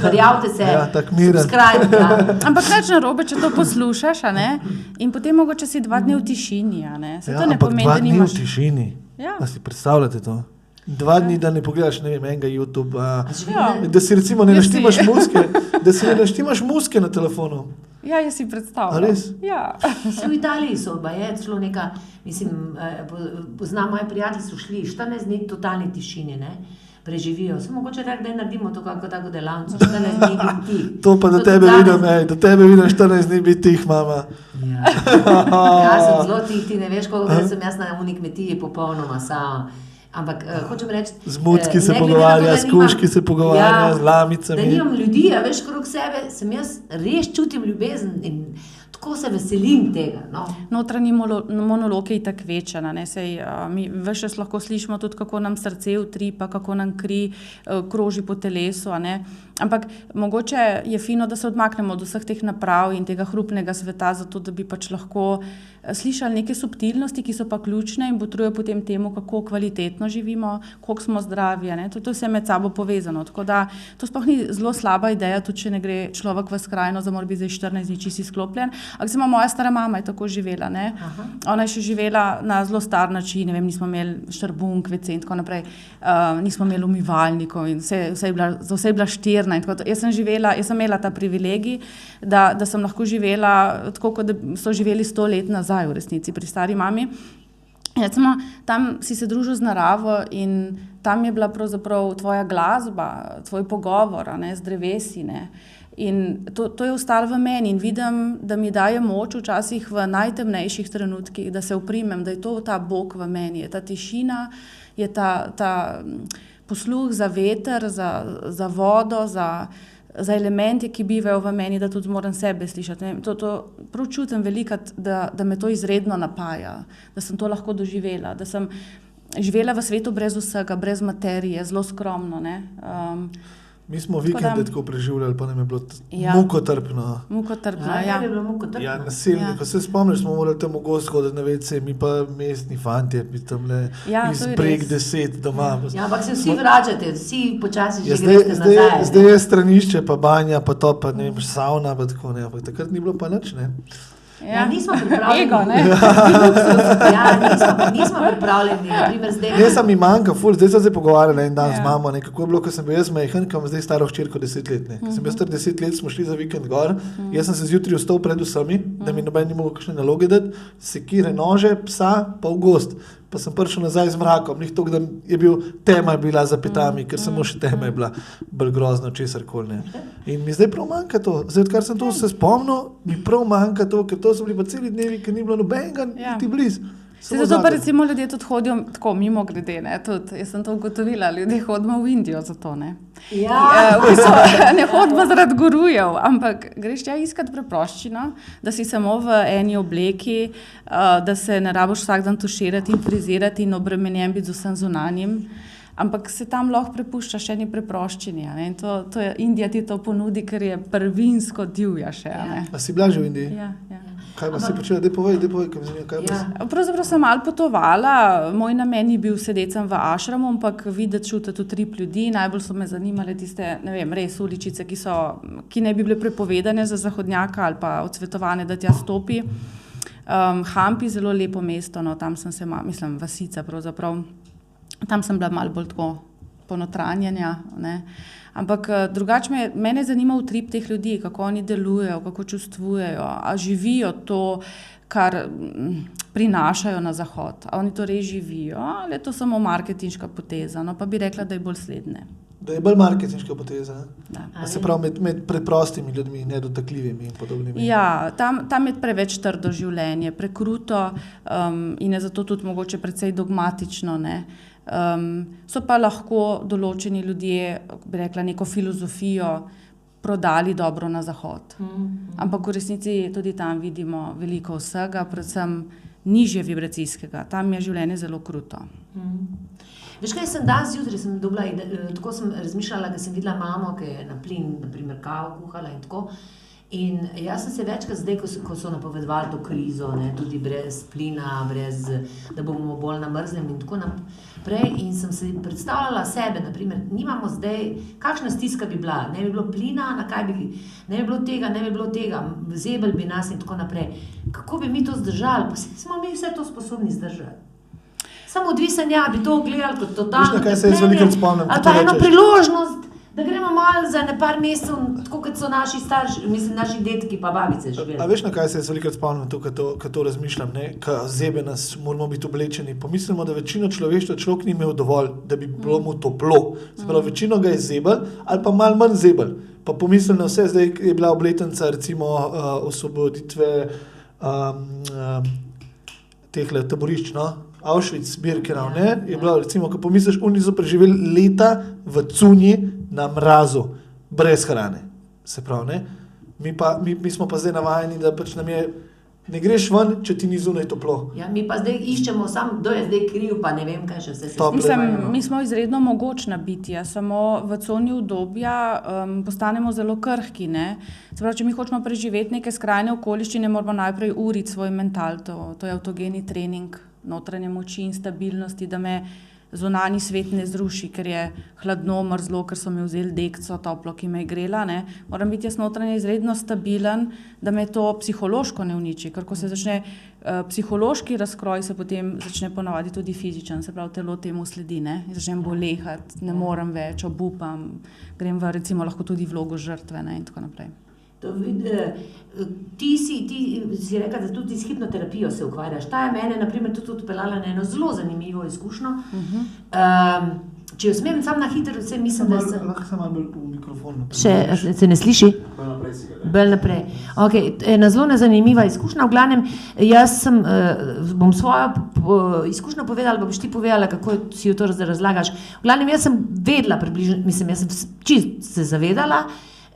verjavite se, subscribe. Ampak neč narobe, če to poslušaš, a ne, in potem mogoče si 2 dni v tišini, a ne, se to ne pomeni, da nimaš. Ampak 2 dni v tišini, a si predstavljate to? 2 dni, da ne pogledaš, ne vem, enega YouTube, da si recimo ne naštimaš muske na telefonu. Ja, jaz si predstavljam. A res? Ja. V Italiji so celo neka, mislim, poznam, moji prijatelji so šli 14 dni totalni tišini, ne, preživijo. Samo mogoče reči, da naredimo to kako tako delavnico, 14 dni biti tih. To pa do tebe vidim 14 dni biti tih, mama. Ja, sem zelo tih, ti ne veš, koliko sem jaz na uni kmetiji popolnoma sama. Ampak hočem reči, z mucki se pogovarja, s kužki se pogovarja, z lamicami. Da nimam ljudi, a veš, krog sebe, jaz res čutim ljubezen in tako se veselim tega. No. Notranji monolog je itak večen, ne, mi ves čas lahko slišimo tudi, kako nam srce utripa, kako nam kri kroži po telesu, a ne. Ampak mogoče je fino, da se odmaknemo od vseh teh naprav in tega hrupnega sveta, zato da bi pač lahko slišali neke subtilnosti, ki so pa ključne in botrujejo potem temu, kako kvalitetno živimo, koliko smo zdravi, ne. To je vse med sabo povezano, tako da to sploh ni zelo slaba ideja, tudi če ne gre človek v skrajno, da mora biti zdaj 14 dni čisto izklopljen. Ampak samo moja stara mama je tako živela, ne. Ona je še živela na zelo star način, ne vem, nismo imeli štrbunk, WC in tako naprej, nismo imeli umivalnikov in vse je bila štirna in tako. Jaz sem imela ta privilegij, da sem lahko živela tako, kot da so živeli 100 let nazaj v resnici pri stari mami. Recimo, tam si se družil z naravo in tam je bila pravzaprav tvoja glasba, tvoj pogovor, ne, z drevesi, ne. In to je ostalo v meni in vidim, da mi daje moč včasih v najtemnejših trenutkih, da se oprimem, da je to ta Bog v meni, je ta tišina, je ta posluh za veter, za vodo, za elemente, ki bivajo v meni, da tudi moram sebe slišati. To prav čutim velikrat, da me to izredno napaja, da sem to lahko doživela, da sem živela v svetu brez vsega, brez materije, zelo skromno, ne. Mi smo vikende tako preživljali, pa nam je bilo mukotrpno. Mukotrpno, ja. Je bilo mukotrpno. Ja, nasilno. Ko se spomniš, smo morali tam v gost hoditi na WC, mi pa mestni fantje, mi tamle iz breg 10 doma. Ja, ampak se vsi vračate, vsi počasi že greste nazaj. Zdaj je stranišče, pa banja, pa to, pa ne vem, sauna, pa tako ne. Ampak takrat ni bilo pa nič, ne. Ja, nismo pripravljeni. Ego, ne? Nismo pripravljeni. Naprimer, Jaz mi manjka, zdaj sem se pogovarjala en dan z mamo, kako je bilo, ko sem bil jaz majhen, ko imam zdaj staro hčerko 10 let. Ko sem bil star 10 let, smo šli za vikend gor, jaz sem se zjutraj vstal pred vsemi, da mi noben ni mogel kakšne naloge dati, sekire, nože, psa, pa v gost. Pa sem prišel nazaj z mrakom, njih to, da je bil, tema je bila za petami, ker samo še tema je bila bolj grozna, česar koli ne. In mi zdaj prav manjka to, zdaj odkar sem to se spomnil, mi prav manjka to, ker to so bili pa celi dnevi, ker ni bilo nobenega niti blizu. Zato pa recimo ljudje tudi hodijo tako mimo grede, ne, tudi, jaz sem to ugotovila, ljudje hodimo v Indijo za to, ne. Ja. Ne hodimo zaradi gurujev, ampak greš tja iskat preproščino, da si samo v eni obleki, da se ne rabiš vsak dan tuširati in frizirati in obremenjen biti z vsem zunanjim, ampak se tam lahko prepuščaš eni preproščini, ne, in to je, Indija ti to ponudi, ker je prvinsko divja še, ne. A si bila že v Indiji? Ja. Kaj pa si počela? Dej povej, kaj mi zanima, kaj pa si? Pravzaprav sem malo potovala, moj namen je bil sedeti sem v ašramu, ampak videti, čutiti utrip ljudi, najbolj so me zanimale tiste, ne vem, res uličice, ki ne bi bile prepovedane za zahodnjaka ali pa odsvetovane, da tja stopi. Hampi, zelo lepo mesto, no, tam sem se, mislim, vasica pravzaprav, tam sem bila malo bolj tako ponotranjanja, ne. Ampak drugače mene zanima utrip teh ljudi, kako oni delujejo, kako čustvujejo, a živijo to, kar prinašajo na zahod. A oni to res živijo, ali je to samo marketinška poteza? No, pa bi rekla, da je bolj slednje. Da je bolj marketinška poteza, ne? Da. Se pravi med preprostimi ljudmi, nedotakljivimi in podobnimi. Ja, tam je preveč trdo življenje, prekruto in je zato tudi mogoče precej dogmatično, ne. So pa lahko določeni ljudje, bi rekla, neko filozofijo prodali dobro na zahod. Ampak v resnici tudi tam vidimo veliko vsega, predvsem nižje vibracijskega. Tam je življenje zelo kruto. Veš kaj, sem danes zjutraj dobila, tako sem razmišljala, da sem videla mamo, ki je na plin, naprimer kavo kuhala in tako. In jaz sem se večkrat zdaj, ko so napovedovali to krizo, ne, tudi brez plina, da bomo bolj namrzli in tako naprej, in sem se predstavljala sebe, naprimer, nimamo zdaj, kakšna stiska bi bila, ne bi bilo plina, ne bi bilo tega, zebel bi nas in tako naprej. Kako bi mi to zdržali? Pa smo mi vse to sposobni zdržati. Samo odvisen, bi to gledali kot totalno trpljenje, kaj se jaz velikrat spomnim, ali pa eno priložnost, da gremo malo za nekaj mesecev, tako kot so naši starši, mislim, naši detki pa babice živeli. A veš, na kaj se jaz velikrat spomnim, ko to razmišljam, ne? Ko zebe nas, moramo biti oblečeni. Pomislimo, da večino človeštva človek ni imel dovolj, da bi bilo mu toplo. Se pravi, večino ga je zebel ali pa malo manj zebel. Pa pomislim na vse, zdaj je bila obletnica recimo osvoboditve tehle taborišč, no? Auschwitz, Birkenau, ne? Je bilo, recimo, ko pomisliš, oni so preživeli leta v cunji na mrazu, brez hrane. Se pravi, ne? Mi smo pa zdaj navajeni, da pač nam je, ne greš ven, če ti ni zunaj toplo. Ja, mi pa zdaj iščemo sam, kdo je zdaj kriv, pa ne vem, kaj še vse se Mislim, mi smo izredno mogočna bitja, samo v coni udobja postanemo zelo krhki, ne? Se pravi, če mi hočemo preživeti neke skrajne okoliščine, moramo najprej uriti svoj mental, to je avtogeni trening notranje moči in stabilnosti, da me zunanji svet ne zruši, ker je hladno, mrzlo, ker so mi vzeli dekco toplo, ki me je grela, ne. Moram biti jaz notranje izredno stabilen, da me to psihološko ne uniči, ker ko se začne psihološki razkroj, se potem začne ponavadi tudi fizičen, se pravi, telo temu sledi, ne. Začnem bolehati, ne morem več, obupam, grem v recimo lahko tudi vlogo žrtve, ne, in tako naprej. Ti si rekla, da tudi s hipnoterapijo se ukvarjaš. Ta je mene, naprimer, tudi odpeljala na eno zelo zanimivo izkušnjo. Če jo smem sam na hitro, vse mislim, da sem... Lahko sem malo bolj v mikrofonu. Se ne sliši? Bolj naprej. Okay, ena zelo zanimiva izkušnja. V glavnem, jaz bom svojo izkušnjo povedala, pa boš ti povedala, kako si jo to razlagaš. V glavnem, jaz sem vedela približno, mislim, jaz sem čisto se zavedala,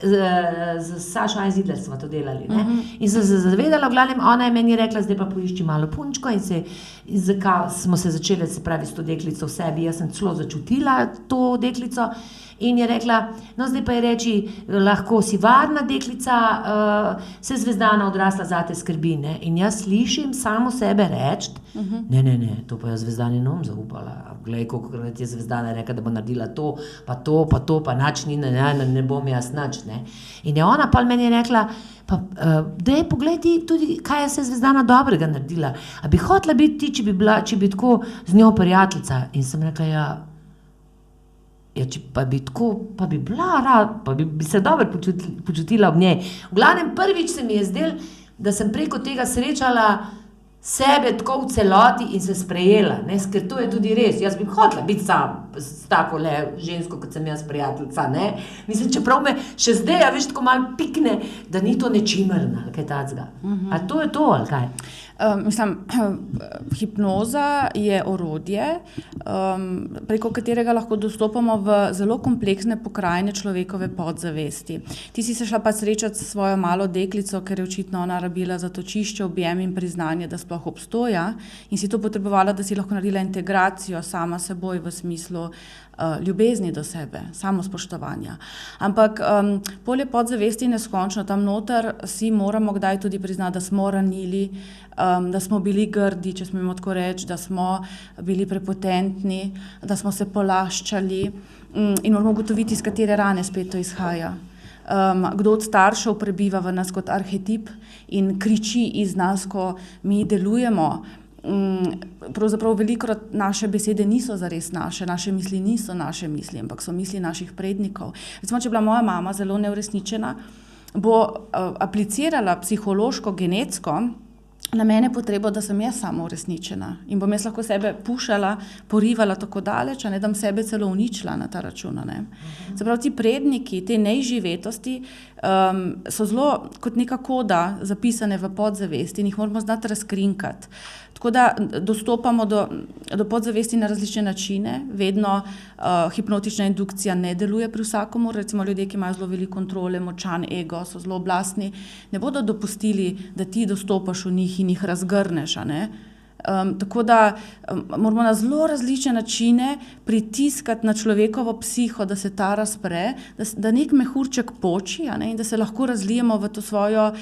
z Sašo Einzidler smo to delali, ne? In sem se zavedala, v glavnem, ona je meni rekla, zdaj pa poišči malo punčko in smo se začeli, se pravi, s to deklico v sebi, jaz sem celo začutila to deklico in je rekla, no zdaj pa je reči, lahko si varna deklica, se Zvezdana odrasla zate skrbi, ne? In jaz slišim samo sebe reči, ne, to pa jaz Zvezdani ne bom zaupala, glej, kolikokrat je Zvezdana rekla, da bo naredila to, pa nač ni, ne bom jaz nač, ne. Ne? In je ona pa meni rekla, daj poglej ti tudi, kaj je se Zvezdana dobrega naredila. A bi hotela biti ti, če bi tako z njo prijateljica? In sem rekla, če pa bi tako, pa bi bila rada, pa bi se dobro počutila ob njej. V glavnem prvič se mi je zdelo, da sem preko tega srečala sebe tako v celoti in se sprejela, ne? Ker to je tudi res. Jaz bi hotela biti s tako žensko, kot sem jaz prijateljica, ne? Mislim, čeprav me še zdaj, veš, tako malo pikne, da ni to nečimrna, kaj tacga. A to je to, ali kaj? Hipnoza je orodje, preko katerega lahko dostopamo v zelo kompleksne pokrajine človekove podzavesti. Ti si se šla pa srečati s svojo malo deklico, ker je očitno ona rabila zatočišče, objem in priznanje, da sploh obstoja in si to potrebovala, da si lahko naredila integracijo sama seboj v smislu ljubezni do sebe, samospoštovanja. Ampak polje podzavesti je neskončno, tam noter si moramo kdaj tudi priznati, da smo ranili, da smo bili grdi, če smemo tako reči, da smo bili prepotentni, da smo se polaščali in moramo ugotoviti, iz katere rane spet to izhaja. Kdo od staršev prebiva v nas kot arhetip in kriči iz nas, ko mi delujemo. Pravzaprav velikokrat naše besede niso zares naše misli niso naše misli, ampak so misli naših prednikov. Recimo, če je bila moja mama zelo neuresničena, bo aplicirala psihološko, genetsko na mene potrebo, da sem jaz samo uresničena in bom jaz lahko sebe pušala, porivala tako daleč, a ne dam sebe celo uničila na ta račun. Se pravi, ti predniki, te neizživetosti so zelo kot neka koda zapisane v podzavesti in jih moramo znati razkrinkati. Tako da dostopamo do podzavesti na različne načine, vedno hipnotična indukcija ne deluje pri vsakomur, recimo ljudje, ki imajo zelo veliko kontrole, močan ego, so zelo oblastni, ne bodo dopustili, da ti dostopaš v njih in jih razgrneš, a ne? Tako da moramo na zelo različne načine pritiskati na človekovo psiho, da se ta razpre, da nek mehurček poči, a ne? In da se lahko razlijemo v to svojo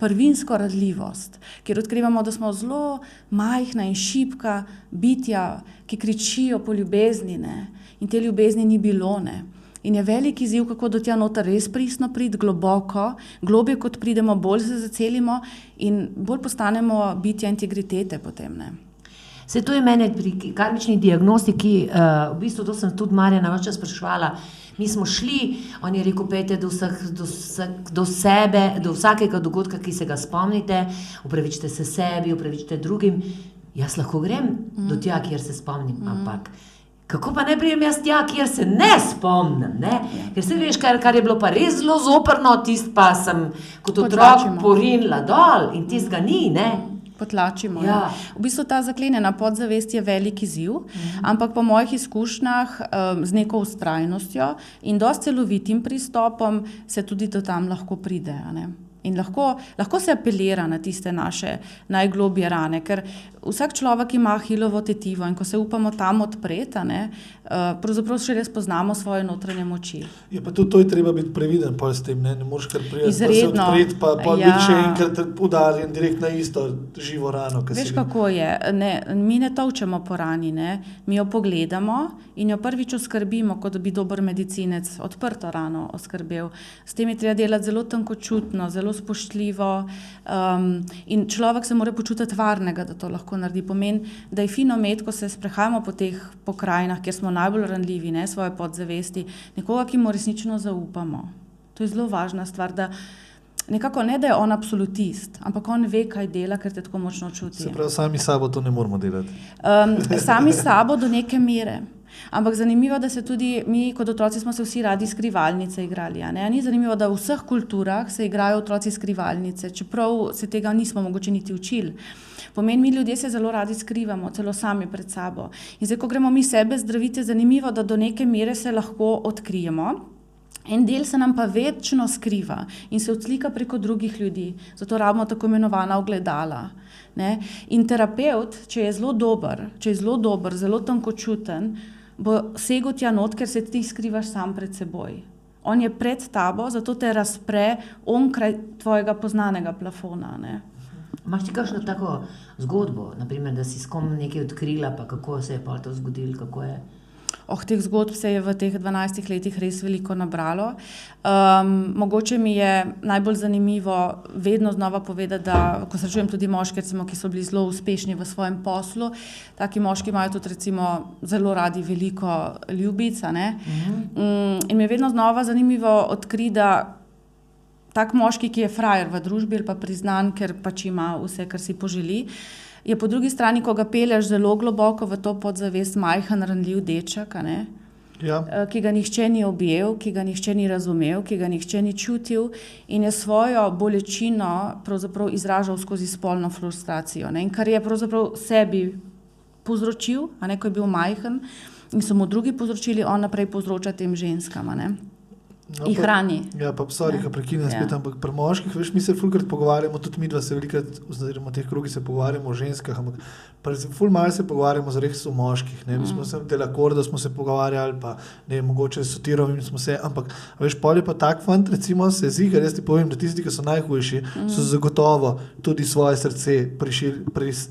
prvinsko radljivost, kjer odkrivamo, da smo zelo majhna in šibka bitja, ki kričijo po ljubezni, ne? In te ljubezni ni bilo, ne? In je velik izziv, kako do tja noter res pristno priti, globoko, globje kot pridemo, bolj se zacelimo in bolj postanemo bitja integritete potem, ne. Se to je mene pri karmični diagnostiki, v bistvu to sem tudi Marjana več čas spraševala, mi smo šli, on je rekel, pejte do sebe, do vsakega dogodka, ki se ga spomnite, upravičite se sebi, upravičite drugim, jaz lahko grem do tja, kjer se spomnim, ampak kako pa ne prijem jaz tja, kjer se ne spomnim, ne? Ker se veš, kar je bilo pa res zelo zoprno, tist pa sem kot otrok porinila dol in tist ga ni, ne? Potlačimo. Ja. V bistvu ta zaklenjena podzavest je velik izziv, ampak po mojih izkušnjah z neko vztrajnostjo in dosti celovitim pristopom se tudi do tam lahko pride, a ne? In lahko se apelira na tiste naše najglobje rane, ker vsak človek ima Ahilovo tetivo in ko se upamo tam odpreti, pravzaprav šele spoznamo svoje notranje moči. Je pa to je treba biti previden pol s tem, ne moreš kar prijeti, pa se odpreti, pa biti še enkrat udarjen direkt na isto živo rano. Veš, kako je, mi ne tolčemo po rani, ne? Mi jo pogledamo in jo prvič oskrbimo, kot bi dober medicinec odprto rano oskrbel. S tem je treba delati zelo tankočutno, zelo spoštljivo in človek se mora počutiti varnega, da to lahko naredi. Pomeni, da je fino imeti, ko se sprehajamo po teh pokrajinah, kjer smo najbolj ranljivi, ne, svoje podzavesti, nekoga, ki mu resnično zaupamo. To je zelo važna stvar, da nekako ne, da je on absolutist, ampak on ve, kaj dela, ker te tako močno čuti. Se pravi, sami sabo to ne moramo delati. Sami sabo do neke mere. Ampak zanimivo, da se tudi mi kot otroci smo se vsi radi skrivalnice igrali. Ni zanimivo, da v vseh kulturah se igrajo otroci skrivalnice, čeprav se tega nismo mogoče niti učili. Pomeni, mi ljudje se zelo radi skrivamo, celo sami pred sabo. In zdaj, ko gremo mi sebe zdraviti, je zanimivo, da do neke mere se lahko odkrijemo. En del se nam pa večno skriva in se odslika preko drugih ljudi. Zato rabimo tako imenovana ogledala. Ne? In terapeut, če je zelo dober, zelo tankočuten, bo segel tja not, ker se ti skrivaš sam pred seboj. On je pred tabo, zato te razpre onkraj tvojega poznanega plafona. Ne? Imaš ti kakšno tako zgodbo, naprimer, da si s kom nekaj odkrila, pa kako se je pa to zgodilo, kako je? teh zgodb se je v teh 12 letih res veliko nabralo. Mogoče mi je najbolj zanimivo vedno znova povedati, da ko srečujem tudi moške, recimo, ki so bili zelo uspešni v svojem poslu, taki moški imajo tudi recimo zelo radi veliko ljubic, ne? In mi je vedno znova zanimivo odkriti, da tak moški, ki je frajer v družbi ali pa priznan, ker pač ima vse, kar si poželi, je po drugi strani, ko ga pelješ zelo globoko v to podzavest, majhen, ranljiv deček, a ne? Ja. Ki ga nihče ni objel, ki ga nihče ni razumel, ki ga nihče ni čutil in je svojo bolečino pravzaprav izražal skozi spolno frustracijo, ne? In kar je pravzaprav sebi povzročil, a ne, ko je bil majhen in so mu drugi povzročili, on naprej povzroča tem ženskam, a ne? In hrani. Ja, pa sorry, ka prekinem spet, ampak pri moških, veš, mi se fulkrat pogovarjamo, tudi mi dva se velikrat, oziroma v teh krogih se pogovarjamo o ženskah, ampak ful malo se pogovarjamo res o moških, ne, mi smo se Delacorda smo se pogovarjali, pa ne, mogoče s Sotirovim smo se, ampak veš, pol je pa tak fant, recimo se zigar, jaz ti povem, da tisti, ki so najhujši, so zagotovo tudi svoje srce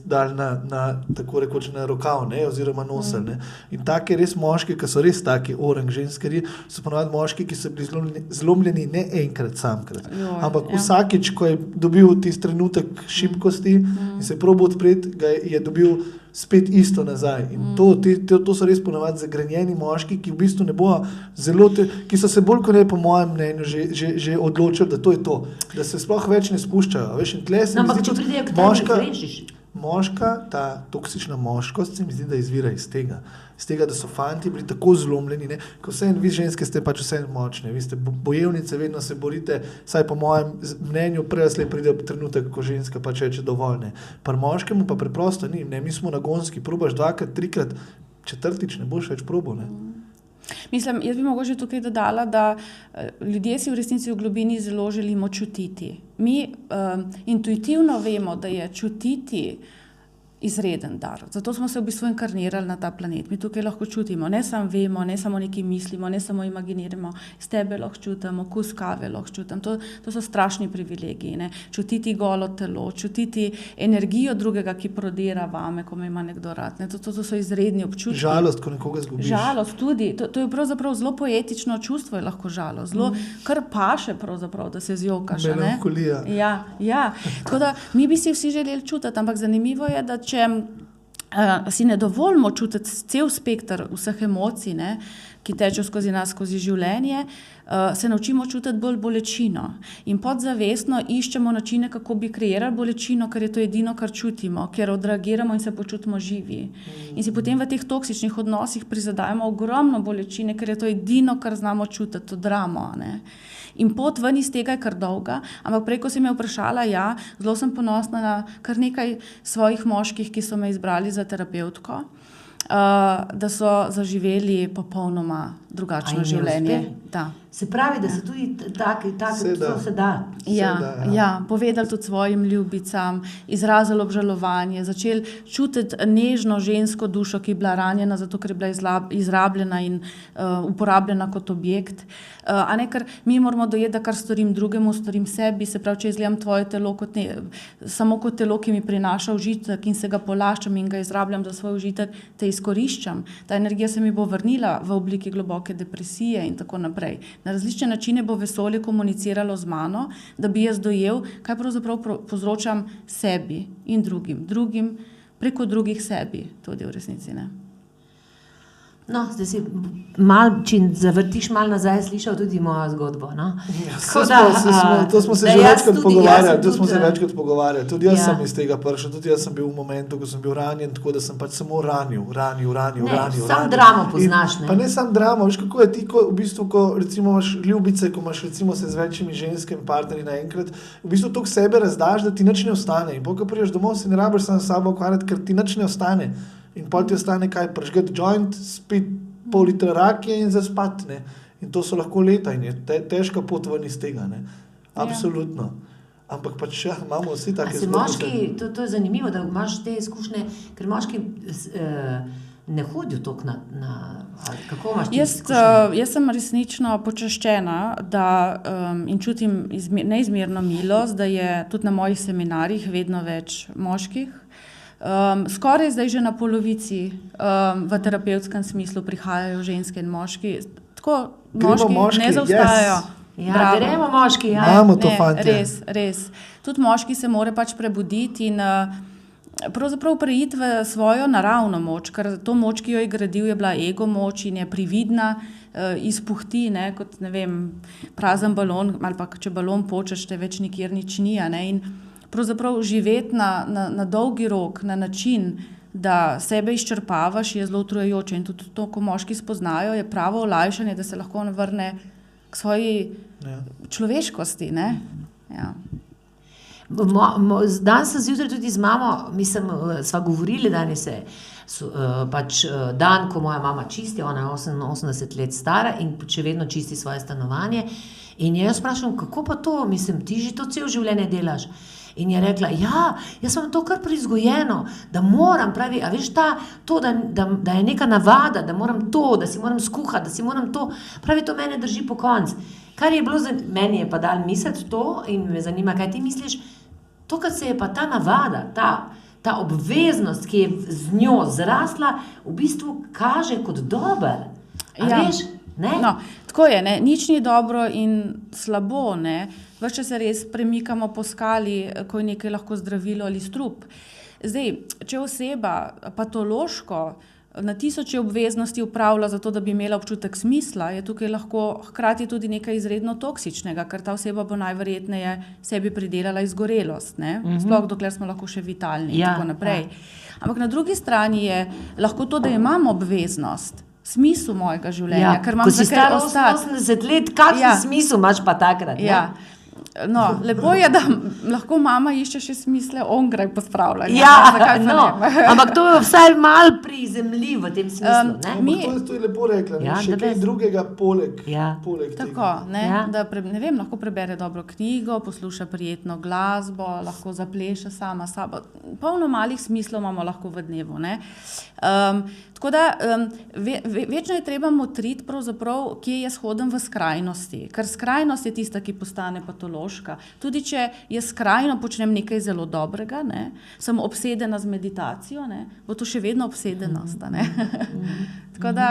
dali na tako rekoč na rokav, ne, oziroma nosel, ne. In take res moški, ki so res taki orang ženskari, so ponovadi moški, ki so bili zlomljeni ne enkrat samkrat, ampak vsakič, ko je dobil tisti trenutek šibkosti in se probo odpreti, ga je dobil spet isto nazaj. In to so res ponovadi zagrenjeni moški, ki v bistvu ne bojo ki so se bolj kot ne po mojem mnenju že odločili, da to je to, da se sploh več ne spuščajo. Veš, in tle se mi zdi tudi moška, ta toksična moškost se mi zdi, da izvira iz tega, da so fanti bili tako zlomljeni, ne, ko vi ženske ste pač vse močne, vi ste bojevnice, vedno se borite, saj po mojem mnenju prej pride trenutek, ko ženska pač reče dovolj, ne. Pri moškemu pa preprosto ni, ne, mi smo nagonski, probaš 2-krat, 3-krat, 4-tič ne boš več probal, ne. Mislim, jaz bi mogoče tukaj dodala, da ljudje si v resnici v globini zelo želimo čutiti. Mi intuitivno vemo, da je čutiti izreden dar. Zato smo se v bistvu inkarnirali na ta planet. Mi tukaj lahko čutimo, ne samo vemo, ne samo nekaj mislimo, ne samo imaginiramo, s tebe lahko čutimo, kus kave lahko čutim. To so strašni privilegiji, ne? Čutiti golo telo, čutiti energijo drugega, ki prodira vame, ko me ima nekdo rad. Ne? To so izredni občutki. Žalost, ko nekoga zgubiš. Žalost tudi. To je pravzaprav zelo poetično čustvo, je lahko žalost. Zelo kar paše pravzaprav, da se zjokaš. Melankolija. Ja. Tako da mi bi si vsi želeli čutiti, ampak zanimivo je, da če si ne dovolimo čutiti cel spekter vseh emocij, ne, ki tečejo skozi nas, skozi življenje, se naučimo čutiti bolj bolečino. In podzavestno iščemo načine, kako bi kreirali bolečino, ker je to edino, kar čutimo, ker odreagiramo in se počutimo živi. In si potem v teh toksičnih odnosih prizadajamo ogromno bolečine, ker je to edino, kar znamo čutiti, to dramo, ne. In pot ven iz tega je kar dolga, ampak prej, ko si me vprašala, zelo sem ponosna na kar nekaj svojih moških, ki so me izbrali za terapevtko, da so zaživeli popolnoma drugačno življenje. Da. Se pravi, da se tudi tako se da. Ja, povedali tudi svojim ljubicam, izrazili obžalovanje, začeli čutiti nežno žensko dušo, ki je bila ranjena, zato ker je bila izrabljena in uporabljena kot objekt. A ne, ker mi moramo dojeti, da kar storim drugemu, storim sebi, se pravi, če izgledam tvoje telo samo kot telo, ki mi prinaša užitek in se ga polaščam in ga izrabljam za svoj užitek, te izkoriščam. Ta energija se mi bo vrnila v obliki globoke depresije in tako naprej. Na različne načine bo vesolje komuniciralo z mano, da bi jaz dojel, kaj pravzaprav povzročam sebi in drugim, preko drugih sebi, tudi v resnici, ne. No, zdaj si če zavrtiš malo nazaj, slišal tudi mojo zgodbo, no? To smo se že večkrat pogovarjali, tudi jaz sem iz tega prišel, tudi jaz sem bil v momentu, ko sem bil ranjen, tako da sem pač samo ranil. Sam dramo poznaš, ne? Pa ne sam dramo, veš kako je ti, ko recimo imaš ljubice, ko imaš recimo se z večjimi ženskimi partnerji naenkrat, v bistvu toliko sebe razdaš, da ti nič ne ostane. In ko prideš domov, si ne rabiš sam s sabo ukvarjati, ker ti nič ne ostane. In pol ti ostane kaj, prižgati joint, spit pol litra rakije in zaspat, ne. In to so lahko leta in je težka pot ven iz tega, ne. Absolutno. Ampak pač imamo vsi take zgodbe. Moški, to je zanimivo, da imaš te izkušnje, ker moški ne hodijo toliko kako imaš te izkušnje? Jaz sem resnično počaščena, da in čutim neizmerno milost, da je tudi na mojih seminarjih vedno več moških, Skoraj zdaj že na polovici v terapevtskem smislu prihajajo ženske in moški. Tako moški ne zaustajajo. Ja, gremo moški, ja. Imamo to, fantje. Res. Tudi moški se mora pač prebuditi in pravzaprav preiti v svojo naravno moč, ker to moč, ki jo je gradil, je bila ego moč in je prividna, izpuhti, ne, kot ne vem, prazen balon, ali pa če balon počeš, te več nikjer nič ni, ne, in pravzaprav živeti na dolgi rok, na način, da sebe izčrpavaš, je zelo utrujajoče in tudi to, ko moški spoznajo, je pravo olajšanje, da se lahko on vrne k svoji človeškosti, ne. Ja. Danes sem zjutraj tudi z mamo, sva govorili danes pač dan, ko moja mama čisti, ona je 88 let stara in še vedno čisti svoje stanovanje in jaz vprašam, kako pa to, ti že to cel življenje delaš? In je rekla, jaz sem to kar prizgojeno, da moram, pravi, a veš da je neka navada, da moram to, da si moram skuhati, da si moram to, pravi, to mene drži po konc. Kar je bilo meni je pa dal misliti to in me zanima, kaj ti misliš, to, kar se je pa ta navada, ta obveznost, ki je z njo zrasla, v bistvu kaže kot dober. Veš, ne? No, tako je, ne? Nič ni dobro in slabo, ne? Ves čas se res premikamo po skali, ko je nekaj lahko zdravilo ali strup. Zdaj, če oseba patološko na tisoče obveznosti upravlja zato, da bi imela občutek smisla, je tukaj lahko hkrati tudi nekaj izredno toksičnega, ker ta oseba bo najverjetneje sebi pridelala izgorelost, ne? Sploh dokler smo lahko še vitalni in tako naprej. Ampak na drugi strani je lahko to, da imam obveznost, smisel mojega življenja, ker imam ko si stara 80 let, kakšen smisel imaš pa takrat? Ja. No, lepo je, da lahko mama išče še smisle onkraj pospravljanja. Ampak to je vsaj malo prizemlji v tem smislu. To je lepo rekla, še kaj drugega poleg tako, da lahko prebere dobro knjigo, posluša prijetno glasbo, lahko zapleše sama sabo. Polno malih smislov imamo lahko v dnevu, ne. Tako da večno je treba motriti pravzaprav, kje jaz hodim v skrajnosti, ker skrajnost je tista, ki postane patološka. Tudi če jaz skrajno počnem nekaj zelo dobrega, ne, sem obsedena z meditacijo, ne, bo to še vedno obsedenost. Ne. Tako da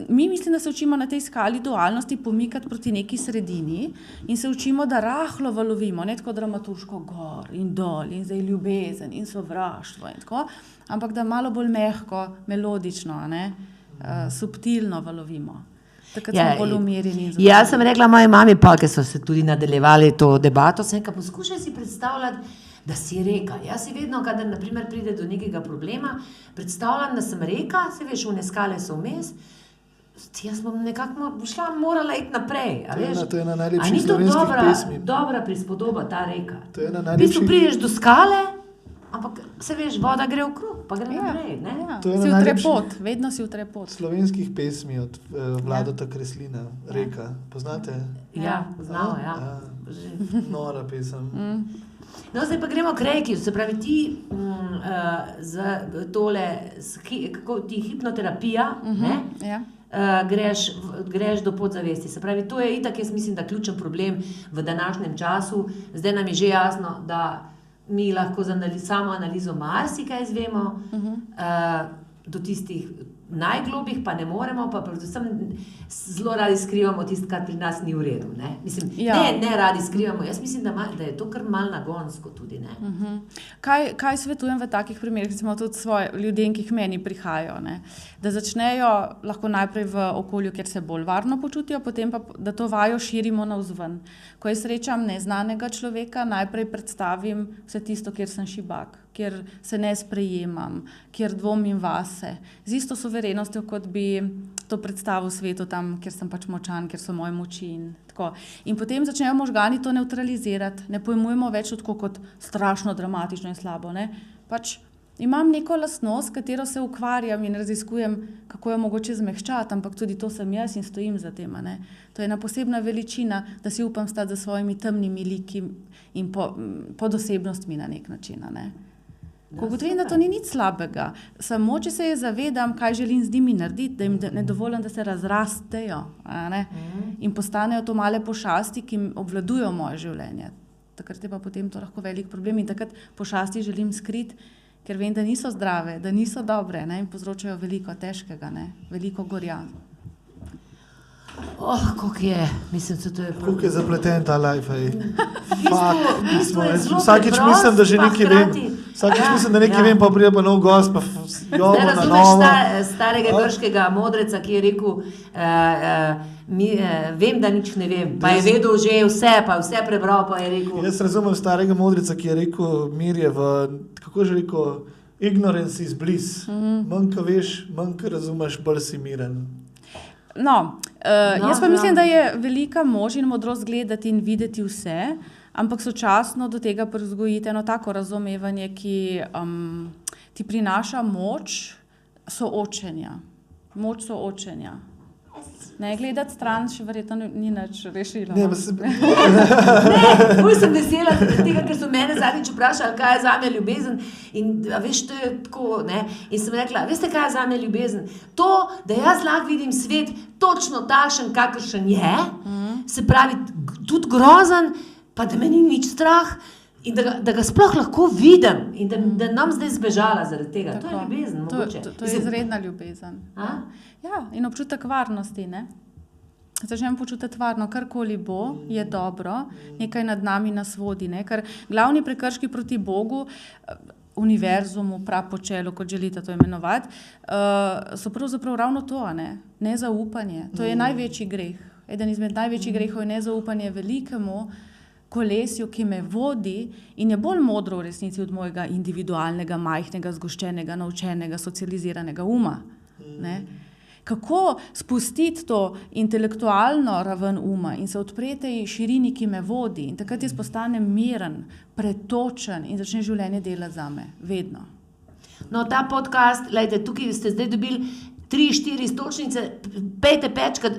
mi mislim, da se učimo na tej skali dualnosti pomikati proti neki sredini in se učimo, da rahlo valovimo, ne tako dramaturško gor in dol in zdaj ljubezen in sovraštvo in tako, ampak da malo bolj mehko, melodično, subtilno valovimo. Takrat smo bolj umirjeni. Jaz sem rekla moji mami, pa, ker so se tudi nadaljevali to debato, sem rekla, poskušaj si predstavljati, da si reka. Jaz si vedno, kadar na primer pride do nekega problema, predstavljam, da sem reka, se veš, one skale so vmes, jaz bom nekako morala iti naprej. To je ena najlepših slovenskih pesmi. Dobra prispodoba ta reka. To je ena najlepših. V bistvu prideš do skale, ampak se veš, voda gre v krog, pa gre naprej. Si v trepot, vedno si v trepot. Slovenskih pesmi od Vladota Kreslina, Reka. Poznate? Ja, znamo, Nora pesem. No, zdaj pa gremo k reki, se pravi ti za tole, kako ti hipnoterapija, greš do podzavesti. Se pravi, to je itak, jaz mislim, da ključen problem v današnjem času. Zdaj nam je že jasno, da mi lahko z samo analizo marsikaj izvemo, do tistih najglobjih pa ne moremo, pa predvsem zelo radi skrivamo tisto, kar pri nas ni v redu. Ne? Mislim, ne radi skrivamo, jaz mislim, da je to kar malo nagonsko tudi. Ne? Kaj svetujem v takih primerih, recimo tudi svoje ljudem, ki k meni prihajajo, ne? Da začnejo lahko najprej v okolju, kjer se bolj varno počutijo, potem pa, da to vajo širimo navzven. Ko jaz srečam neznanega človeka, najprej predstavim vse tisto, kjer sem šibak, kjer se ne sprejemam, kjer dvomim vase. Z isto suverenostjo, kot bi to predstavil svetu tam, kjer sem pač močan, kjer so moje moči in tako. In potem začnejo možgani to nevtralizirati, ne pojmujemo več tako kot strašno, dramatično in slabo, ne. Pač imam neko lastnost, katero se ukvarjam in raziskujem, kako jo mogoče zmehčati, ampak tudi to sem jaz in stojim za tem, ne. To je ena posebna veličina, da si upam stati za svojimi temnimi liki in podosebnostmi na nek način, ne. Ko ugotovim, da to ni nič slabega, samo če se je zavedam, kaj želim z njimi narediti, da jim ne dovolim, da se razrastejo, ne? In postanejo to male pošasti, ki obvladujejo moje življenje. Takrat je pa potem to lahko velik problem in takrat pošasti želim skriti ker vem, da niso zdrave, da niso dobre, ne, in povzročajo veliko težkega, ne, veliko gorja. Koliko je, mislim, da to je prav. Koliko je zapleten ta life, ej. V bistvu je zelo Vsakič preprost, mislim, da že pa nekaj vem. hkrati- Vsakič Ja, mislim, da nekaj ja. vem, pa pride pa nov gost, pa jogo Zdaj na razumeš novo. starega grškega modreca, ki je rekel, vem, da nič ne vem, pa je vedel že vse, pa vse prebral, pa je rekel. Jaz razumem starega modrica, ki je rekel, mir je v, kako že rekel, ignorance is bliss. Manj, ko veš, manj, ko razumeš, bolj si miren. No, jaz pa ja. mislim, da je velika moč in modrost gledati in videti vse, ampak sočasno do tega privzgojiti eno tako razumevanje, ki ti prinaša moč soočenja. Moč soočenja. Ne, gledati stran še verjetno ni nič rešilo. Ne, Bolj sem vesela tega, ker so mene zadnjič vprašali, kaj je zame ljubezen. In veš, to je tako, ne? In sem rekla, veste, kaj je zame ljubezen? To, da jaz lahko vidim svet točno takšen, kakršen je, se pravi, tudi grozen, pa da me ni nič strah, in da ga sploh lahko vidim in da nam zdaj zbežala zaradi tega. To je ljubezen, mogoče. To je izredna ljubezen. A? Ja, in občutek varnosti, ne? Začnem počutiti varno, karkoli bo, je dobro, nekaj nad nami nas vodi, ne? Ker glavni prekrški proti Bogu, univerzumu, prapočelu, kot želite to imenovati, so pravzaprav ravno to, ne? Nezaupanje. To je največji greh. Eden izmed največjih grehov je nezaupanje velikemu kolesju, ki me vodi in je bolj modro v resnici od mojega individualnega, majhnega, zgoščenega, naučenega, socializiranega uma. Ne? Kako spustiti to intelektualno raven uma in se odpreti tej širini, ki me vodi, in takrat jaz postanem miren, pretočen in začne življenje delati zame, vedno. No, ta podcast, lejte, tukaj ste zdaj dobili 3-4 stočnice, pejte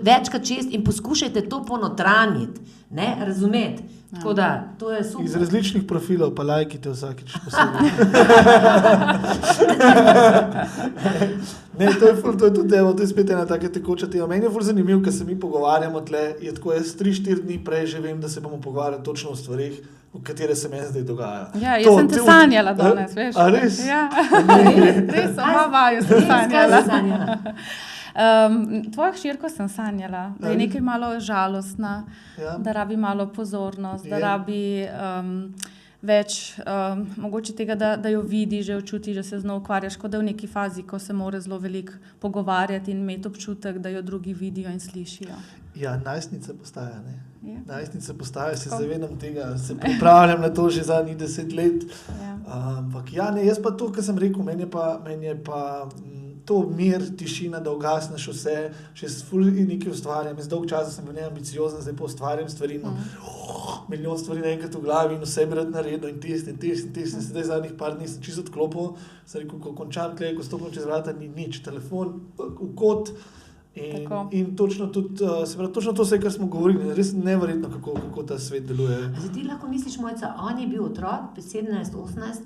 večkrat 6 in poskušajte to ponotranjiti, ne, razumeti. Tako da, to je super. Iz različnih profilov, pa lajkite vsakič posebej. Ne, to je tudi, evo, to je spet ena taka tekoča tema. Meni je ful zanimiv, ker se mi pogovarjamo tle, je tako, jaz 3-4 dni prej že vem, da se bomo pogovarjali točno o stvarih, v katere se meni zdaj dogaja. Ja, jaz sem te sanjala danes, veš. A res? Ja, res, jaz sem sanjala. Tvojo hčerko sem sanjala, da je nekaj malo žalostna, da rabi malo pozornost, da rabi več mogoče tega, da jo vidi, že občuti, že se z njo ukvarjaš, kot da v neki fazi, ko se mora zelo veliko pogovarjati in imeti občutek, da jo drugi vidijo in slišijo. Ja, najstnica postaja, ne? Ja. Najstnica postaja, se zavedam tega, se pripravljam na to že zadnjih 10 let. Ja. Ampak ja, ne, jaz pa to, kar sem rekel, meni je pa to mir, tišina, da ugasneš vse, še ful nekaj ustvarjam. Jaz dolgo časa sem bil neambiciozen, zdaj pa ustvarjam stvari, milijon stvari naenkrat v glavi in vse bi rad naredil in tisti. Zdaj zadnjih par dni sem čisto odklopil, sem rekel, ko končam tle, ko stopim čez vrata, ni nič, telefon v kot in točno tudi, se pravi, točno to vse, kar smo govorili, res neverjetno, kako ta svet deluje. Zdaj ti lahko misliš, Mojca, on je bil otrok, 17-18,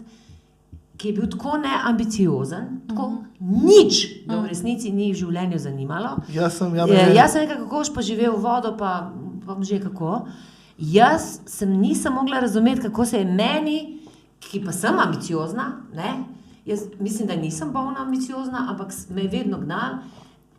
ki je bil tako neambiciozen, tako nič ga v resnici ni v življenju zanimalo. Jaz sem nekaj, kako boš pa živel vodo, pa že kako. Jaz nisem mogla razumeti, kako se je meni, ki pa sem ambiciozna, ne? Jaz mislim, da nisem polna ambiciozna, ampak me je vedno gnal,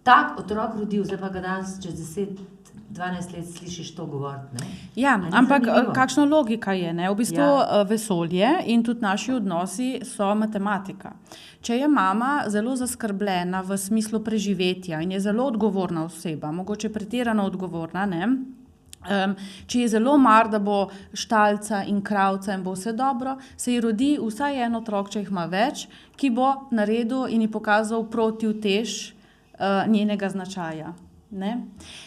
tak otrok rodil, zdaj pa ga danes čez 10-12 let slišiš to govoriti, ne? Ja, ampak zanimivo? kakšna logika je, ne? V bistvu vesolje in tudi naši odnosi so matematika. Če je mama zelo zaskrbljena v smislu preživetja in je zelo odgovorna oseba, mogoče pretirano odgovorna, ne? Če je zelo mar, da bo štalca in kravca in bo vse dobro, se ji rodi vsaj en otrok, če jih ima več, ki bo naredil in ji pokazal protivtež njenega značaja. Ne?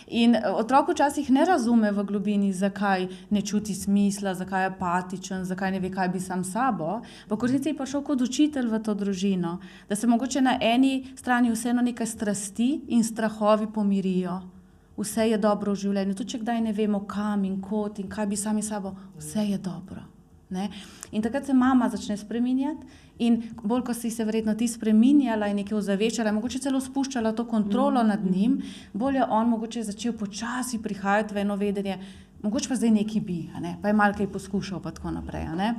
In otrok včasih ne razume v globini, zakaj ne čuti smisla, zakaj je apatičen, zakaj ne ve, kaj bi sam sabo. V resnici je prišel kot učitelj v to družino, da se mogoče na eni strani vseeno nekaj strasti in strahovi pomirijo. Vse je dobro v življenju, tudi če kdaj ne vemo kam in kot in kaj bi sami sabo, vse je dobro. Ne? In takrat se mama začne spreminjati in bolj, ko si se verjetno ti spreminjala in nekaj ozaveščala, mogoče celo spuščala to kontrolo nad njim, bolj je on mogoče začel počasi prihajati v eno vedenje, mogoče pa zdaj nekaj bi, ne? Pa je malo kaj poskušal pa tako naprej. Ne?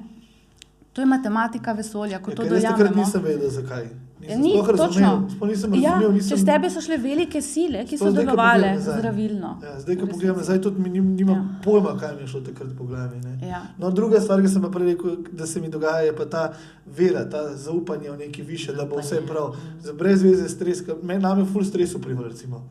To je matematika vesolja, ko to Ker jaz takrat dojamemo. nisem vedel, zakaj. Ni, točno. Sploh nisem razumel, Čez tebe so šle velike sile, ki so delovale zdravilno. Ja, zdaj, ko pogledam nazaj, tudi nimam pojma, kaj mi je šlo takrat po glavi. Ne. Ja. No, druga stvar, ki sem pa prej rekel, da se mi dogaja, je pa ta vera, ta zaupanje v neki više, da bo vse prav. Brez veze stres, name je ful stresu primer, recimo.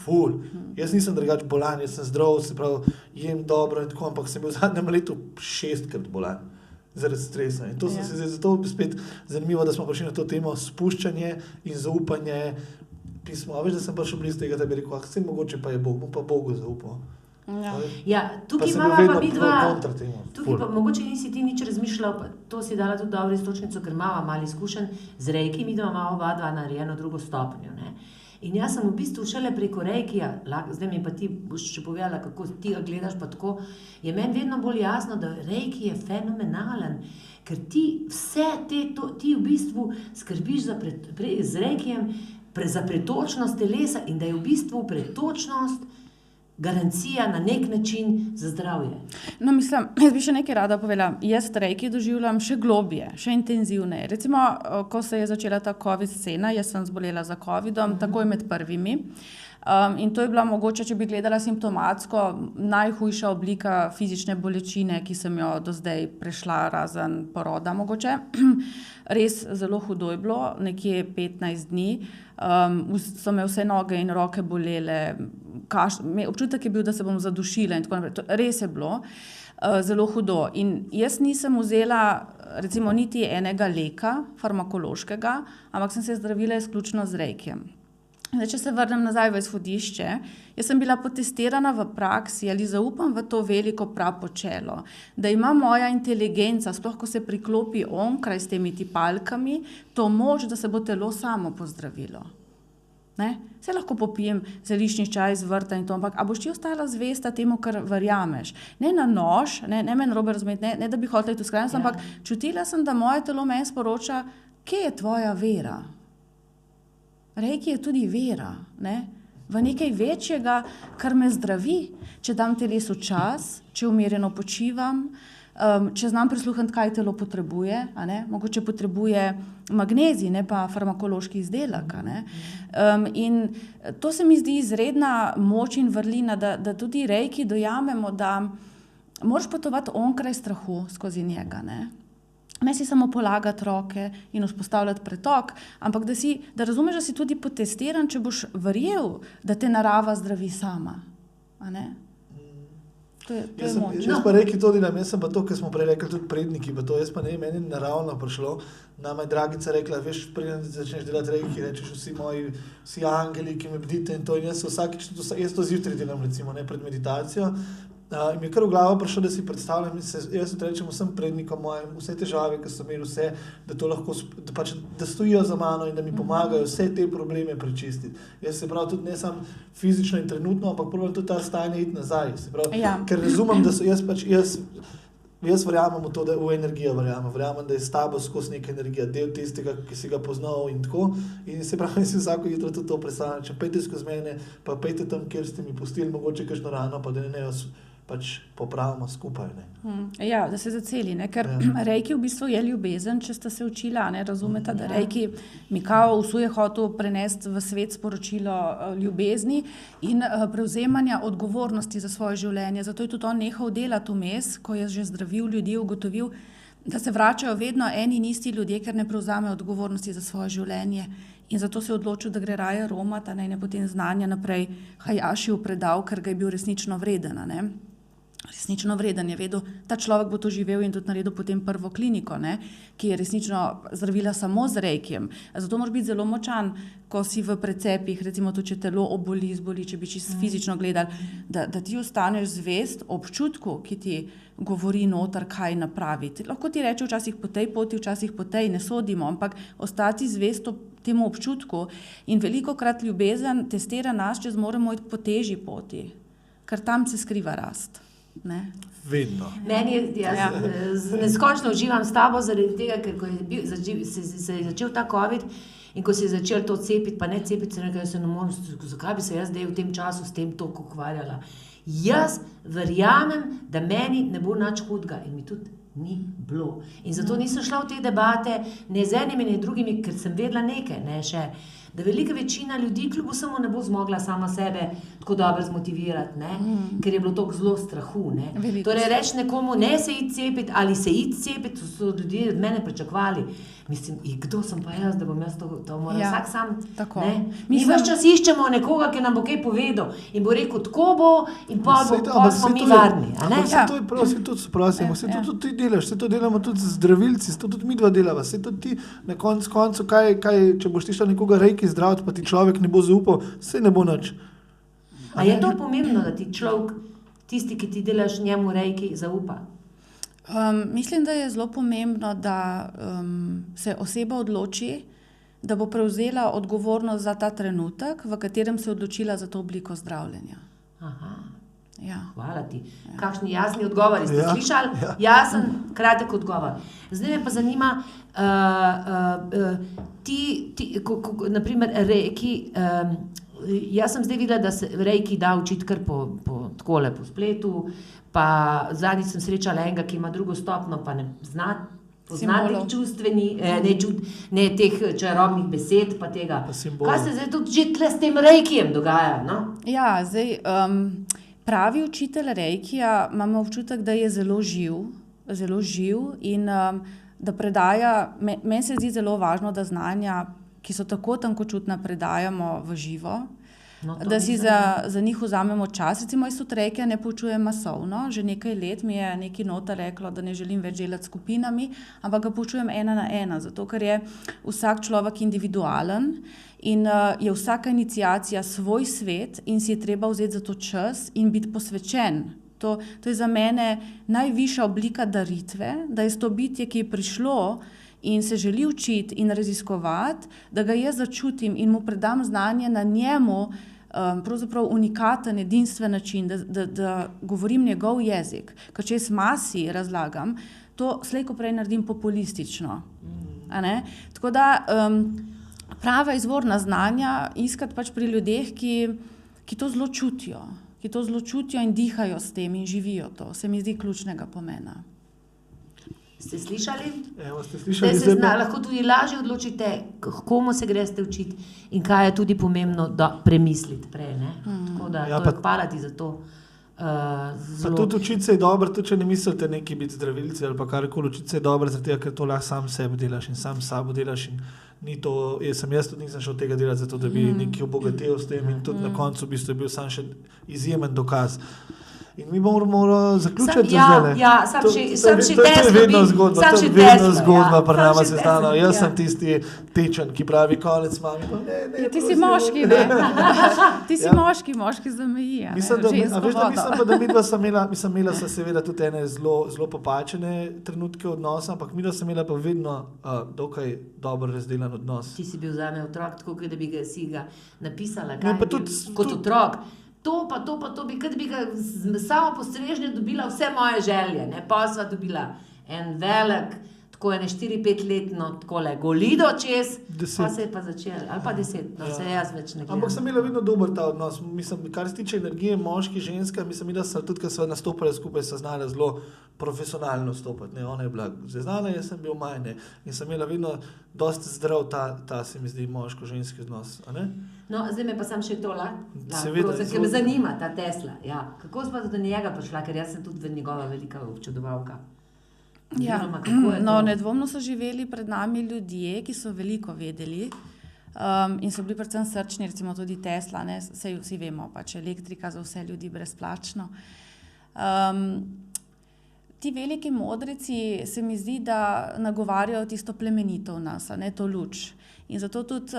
Ful. Jaz nisem drugač bolan, jaz sem zdrav, se pravi, jem dobro in tako, ampak sem bil v zadnjem letu 6-krat bolan. Zaradi stresa. In to sem se zato spet zanimivo, da smo prišli na to temo spuščanje in zaupanje pismo. A veš, da sem prišel blizu tega, da bi rekel, vse mogoče pa je Bog, bom pa Bogu zaupal. Ja, tukaj imamo pa mi dva, tukaj pa mogoče nisi ti nič razmišljal, to si dala tudi dobro istočnico, ker imamo malo izkušenj z rejki, mi imamo oba dva narejeno drugo stopnjo, ne. In jaz sem v bistvu šele preko rejkija, zdaj mi pa ti boš še povedala, kako ti ga gledaš pa tako, je meni vedno bolj jasno, da rejki je fenomenalen, ker ti vse ti v bistvu skrbiš z rejkijem za pretočnost telesa in da je v bistvu pretočnost garancija na nek način za zdravje. No, mislim, jaz bi še nekaj rada povedala. Jaz rejki doživljam še globje, še intenzivneje. Recimo, ko se je začela ta COVID scena, jaz sem zbolela za COVIDom, takoj med prvimi. In to je bila mogoče, če bi gledala simptomatsko, najhujša oblika fizične bolečine, ki sem jo do zdaj prešla razen poroda mogoče. Res zelo hudo je bilo, nekje 15 dni. So me vse noge in roke bolele, občutek je bil, da se bom zadušila in tako naprej. Res je bilo zelo hudo. In jaz nisem vzela recimo niti enega leka farmakološkega, ampak sem se zdravila izključno z rejkijem. Zdaj, če se vrnem nazaj v izhodišče, jaz sem bila potestirana v praksi, ali zaupam v to veliko prapočelo, da ima moja inteligenca, sploh ko se priklopi onkraj s temi tipalkami, to moč, da se bo telo samo pozdravilo. Ne? Se lahko popijem zeliščni čaj z vrta in to, ampak a boš ti ostala zvesta temu, kar verjameš? Ne na nož, ne meni narobe razumeti, ne da bi hotela iti v skrajnost, ampak čutila sem, da moje telo meni sporoča, kje je tvoja vera? Rejki je tudi vera, ne? V nekaj večjega, kar me zdravi, če dam telesu čas, če umirjeno počivam, če znam prisluhniti, kaj telo potrebuje, a ne? Mogoče potrebuje magnezij, ne pa farmakološki izdelek. A ne? In to se mi zdi izredna moč in vrlina, da tudi rejki dojamemo, da moraš potovati onkraj strahu skozi njega, ne? Ne si samo polagati roke in vzpostavljati pretok, ampak da razumeš, da si tudi potestiran, če boš verjel, da te narava zdravi sama. A ne? To je moč. Jaz pa reki to delam, jaz sem pa to, kar smo prej rekli, tudi predniki, pa to jaz pa ne, meni naravno prišlo. Nama je Dragica rekla, veš, preden začneš delati reki, rečeš vsi angeli, ki me bdite in to, in jaz to zjutraj delam, recimo, ne, pred meditacijo. In mi je kar v glavo prišlo, da si predstavljam, jaz rečem vsem prednikom mojim, vse težave, ki so imeli vse, da to lahko, da stojijo za mano in da mi pomagajo vse te probleme prečistiti. Jaz se pravi tudi ne samo fizično in trenutno, ampak probam tudi ta stanje iti nazaj. Se pravi, ker razumem, da so jaz verjamem v to, da v energijo verjamem, da je s tabo skozi neka energija, del tistega, ki si ga poznal in tako. In se pravi, si vsako jutro tudi to predstavljam, če pejte skozi mene, pa pejte tam, kjer ste mi pustili mogoče kakšno rano, pa da ne pač popravimo skupaj. Ne. Ja, da se zaceli, ne? Ker rejki v bistvu je ljubezen, če sta se učila, ne razumeta, da rejki Mikao je hotel prenesti v svet sporočilo ljubezni in prevzemanja odgovornosti za svoje življenje. Zato je tudi on nehal delati vmes, ko je že zdravil ljudi, ugotovil, da se vračajo vedno eni in isti ljudje, ker ne prevzamejo odgovornosti za svoje življenje. In zato se je odločil, da gre raje romati, ne potem znanja naprej Hayašiju predal, ker ga je bil resnično vreden, ne. Resnično vreden je vedel, ta človek bo to živel in tudi naredil potem prvo kliniko, ne, ki je resnično zdravila samo z rejkijem. Zato moraš biti zelo močan, ko si v precepih, recimo to, če telo oboli, zboli, če bi čisto fizično gledali, da ti ostaneš zvest občutku, ki ti govori noter, kaj napraviti. Lahko ti reče včasih po tej poti, včasih po tej, ne sodimo, ampak ostati zvest temu občutku in velikokrat ljubezen testira nas, če zmoremo iti po težji poti, ker tam se skriva rast. Ne? Vedno. Meni neskončno uživam s tabo zaradi tega, ker ko se je začel ta COVID in ko se je začel to cepiti, pa ne cepiti, zakaj bi se jaz zdaj v tem času s tem toliko ukvarjala. Jaz verjamem, da meni ne bo nič hudega in mi tudi Ni bilo. In zato nisem šla v te debate, ne z enimi, ne drugimi, ker sem vedela nekaj, ne še, da velika večina ljudi kljub vsemu ne bo zmogla sama sebe tako dobro zmotivirati, ne? Ker je bilo toliko zelo strahu. Ne? Torej reči nekomu, ne se iti cepiti ali se iti cepiti, to so ljudje od mene pričakovali. Mislim, kdo sem pa jaz, da bom jaz to moral vsak sam. Tako. Mi ves čas iščemo nekoga, ki nam bo kaj povedal in bo rekel, tako bo in pol smo mi varni. Vse to je prav, vse to prosimo, vse to tudi ti delaš, vse to delamo tudi z zdravilci, vse to tudi mi dva delava, vse to ti na koncu, kaj, če boš ti šla nekoga rejki zdraviti, pa ti človek ne bo zaupal, vse ne bo nič. A je to pomembno, da ti človek, tisti, ki ti delaš njemu rejki, zaupa? Mislim, da je zelo pomembno, da se oseba odloči, da bo prevzela odgovornost za ta trenutek, v katerem se je odločila za to obliko zdravljenja. Aha. Ja. Hvala ti. Kakšni jasni odgovori ste slišali? Jasen, kratek odgovor. Zdaj me pa zanima, naprimer, rejki, jaz sem zdaj videla, da se rejki da učiti kar po spletu, pa zadnjič sem srečala enega, ki ima drugo stopnjo, pa ne zna teh čustvenih, ne teh čarobnih besed, pa tega. Kaj se zdaj tudi že tle s tem rejkijem dogaja? No? Ja, zdaj, pravi učitelj rejkija, imamo občutek, da je zelo živ in da predaja, meni se zdi zelo važno, da znanja, ki so tako tankočutna, predajamo v živo. Da si za njih vzamemo čas. Recimo, jaz tudi rejkija ne poučujem masovno. Že nekaj let mi je neki nota reklo, da ne želim več delati s skupinami, ampak ga poučujem 1 na 1, zato ker je vsak človek individualen in je vsaka iniciacija svoj svet in si je treba vzeti za to čas in biti posvečen. To je za mene najvišja oblika daritve, da je to bitje, ki je prišlo in se želi učiti in raziskovati, da ga jaz začutim in mu predam znanje na njemu, pravzaprav unikaten, edinstven način, da govorim njegov jezik. Ker če jaz masi razlagam, to slej ko prej naredim populistično. Tako da prava izvorna znanja iskati pač pri ljudeh, ki to zelo čutijo. Ki to zelo čutijo in dihajo s tem in živijo to. Se mi zdi ključnega pomena. Ste slišali? Evo, ste slišali. Zdaj se lahko tudi lažje odločite, komu se greste učiti in kaj je tudi pomembno, da premisliti prej. Tako da hvala ti za to. Pa tudi učiti se je dobro, tudi če ne mislite neki biti zdravilci ali pa karkoli, učiti se je dobro, zato ker to lahko sam sebi delaš in sam sabo delaš in ni to, jaz tudi nisem šel tega delati zato, da bi nekaj obogatel s tem in tudi na koncu v bistvu je bil sam še izjemen dokaz. In mi moramo zaključiti zdaj. Ja, sam še To je vedno zgodba, pri nama se stano. Jaz sem Ja. tisti tečen, ki pravi konec mami. Ti si moški, ne? Ti si moški zameji, ne? Mislim, da midva sem imela seveda tudi ene zelo popačene trenutke odnosa, ampak midva sem imela pa vedno dokaj dobro razdelan odnos. Ti si bil zame otrok, tako da bi si ga napisala, No, pa kaj tudi- kot otrok. To bi, kad bi ga samo postrežnje dobila vse moje želje, ne, pa sva dobila en velik, tako ene 4-5-letno, takole golido čez, 10. pa se je pa začel, ali pa 10, no, se jaz več ne gledam. Ampak sem imela vedno dober ta odnos. Mislim, kar se tiče energije moški, ženska, mislim, da sem tudi, ko sva nastopala skupaj, sta znala zelo profesionalno stopati. Ne? Ona je bila zeznana, jaz sem bil manj. In sem imela vedno dosti zdrav ta se mi zdi, moško-ženski odnos. A ne? No, zdaj me pa sam še to Seveda, ker me zanima ta Tesla. Ja. Kako sva do njega prišla, ker jaz sem tudi njegova velika občudovalka. Ja, Oziroma, kako je no, to? nedvomno so živeli pred nami ljudje, ki so veliko vedeli in so bili predvsem srčni, recimo tudi Tesla, ne, saj vsi vemo, pač elektrika za vse ljudi brezplačno. Ti veliki modrici se mi zdi, da nagovarjajo tisto plemenito v nas, a ne to luč. In zato tudi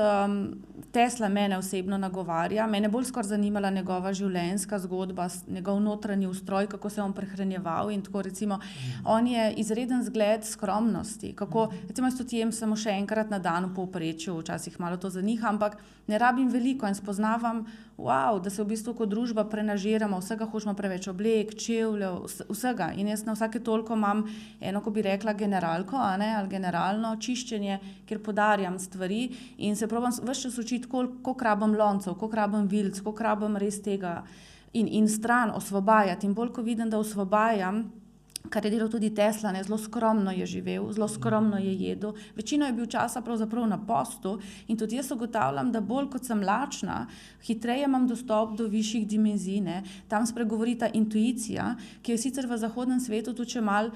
Tesla mene osebno nagovarja. Mene bolj skoraj zanimala njegova življenjska zgodba, njegov notranji ustroj, kako se je on prehranjeval in tako recimo. On je izreden zgled skromnosti. Kako, recimo jaz tudi jem samo še enkrat na dan v povprečju, včasih malo to zaniha, ampak ne rabim veliko in spoznavam, da se v bistvu kot družba prenažiramo, vsega hočemo preveč oblek, čevljev, vsega. In jaz na vsake toliko imam eno, ko bi rekla, generalko, a ne, ali generalno čiščenje, kjer podarjam stvari in se probam ves čas učiti, koliko rabim loncev, koliko rabim vilc, koliko rabim res tega in stran osvobajati. In bolj, ko vidim, da osvobajam, kar je delal tudi Tesla, ne, zelo skromno je živel, zelo skromno je jedel. Večino je bil časa pravzaprav na postu in tudi jaz ugotavljam, da bolj kot sem lačna, hitreje imam dostop do višjih dimenzij, ne. Tam spregovori ta intuicija, ki je sicer v zahodnem svetu tudi še malo,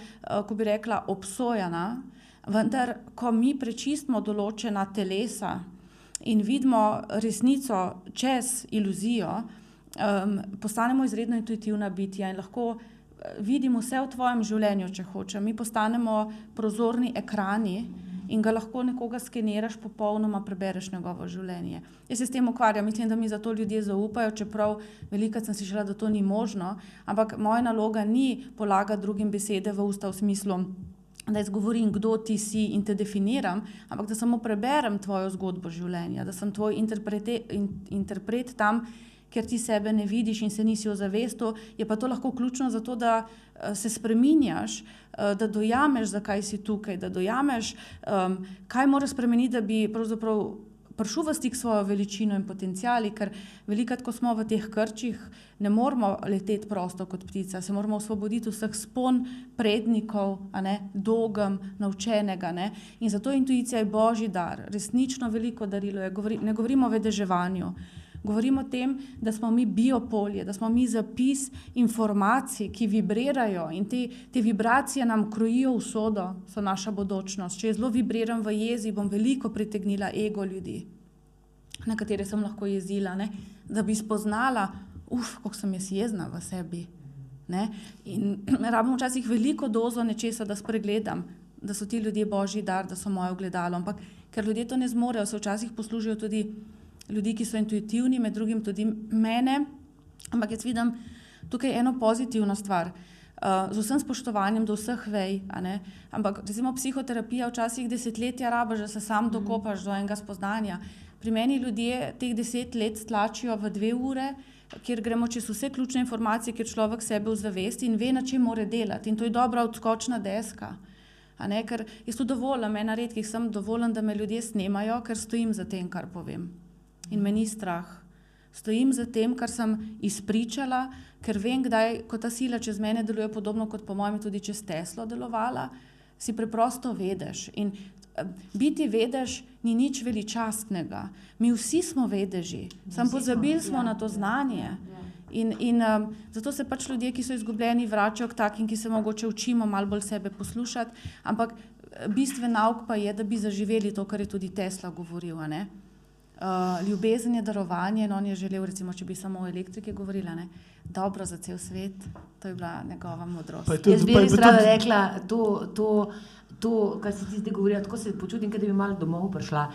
ko bi rekla, obsojena, vendar, ko mi prečistimo določena telesa in vidimo resnico čez iluzijo, postanemo izredno intuitivna bitja in lahko vidim vse v tvojem življenju, če hočem. Mi postanemo prozorni ekrani in ga lahko nekoga skeniraš, popolnoma prebereš njegovo življenje. Jaz se s tem ukvarjam, mislim, da mi zato ljudje zaupajo, čeprav velikokrat sem si želela, da to ni možno, ampak moja naloga ni polagati drugim besede v usta v smislu, da izgovorim, kdo ti si in te definiram, ampak da samo preberem tvojo zgodbo življenja, da sem tvoj interpret tam, ker ti sebe ne vidiš in se nisi ozavestil, je pa to lahko ključno za to, da se spreminjaš, da dojameš, zakaj si tukaj, da dojameš, kaj moraš spremeniti, da bi pravzaprav prišel v stik s svojo veličino in potenciali, ker velikokrat, ko smo v teh krčih, ne moramo leteti prosto kot ptica, se moramo osvoboditi vseh spon prednikov, dogem, naučenega. Ne? In zato intuicija je božji dar, resnično veliko darilo je, ne govorimo o vedeževanju. Govorimo o tem, da smo mi biopolje, da smo mi zapis informacij, ki vibrirajo in te vibracije nam krojijo usodo, so naša bodočnost. Če zelo vibriram v jezi, bom veliko pritegnila ego ljudi, na katere sem lahko jezila, ne? Da bi spoznala, kako sem jaz jezna v sebi. Ne? In rabim včasih veliko dozo nečesa, da spregledam, da so ti ljudje božji dar, da so moje ogledalo. Ampak ker ljudje to ne zmorejo, se včasih poslužijo tudi ljudi, ki so intuitivni, med drugim tudi mene, ampak jaz vidim tukaj eno pozitivno stvar, z vsem spoštovanjem do vseh vej, ampak recimo psihoterapija včasih desetletja rabiš, da se sam dokopaš do enega spoznanja. Pri meni ljudje teh 10 let stlačijo v 2 ure, kjer gremo čez vse ključne informacije, kjer človek sebe ozavesti in ve, na čem mora delati, in to je dobra odskočna deska. Ker jaz to dovolim, ena redkih sem dovolim, da me ljudje snemajo, ker stojim za tem, kar povem. In me ni strah. Stojim za tem, kar sem izpričala, ker vem, kdaj, ko ta sila čez mene deluje podobno, kot po mojem tudi čez Teslo delovala, si preprosto vedeš. In biti vedež ni nič veličastnega. Mi vsi smo vedeži, samo pozabili smo na to znanje. In zato se pač ljudje, ki so izgubljeni, vračajo k takim, ki se mogoče učimo malo bolj sebe poslušati, ampak bistven nauk pa je, da bi zaživeli to, kar je tudi Tesla govoril, ljubezen je darovanje in on je želel, recimo, če bi samo o elektriki govorila, dobro za cel svet, to je bila njegova modrost. Jaz bi res rada rekla to, kar si ti zdaj govorila, tako se počutim, da bi malo domov prišla.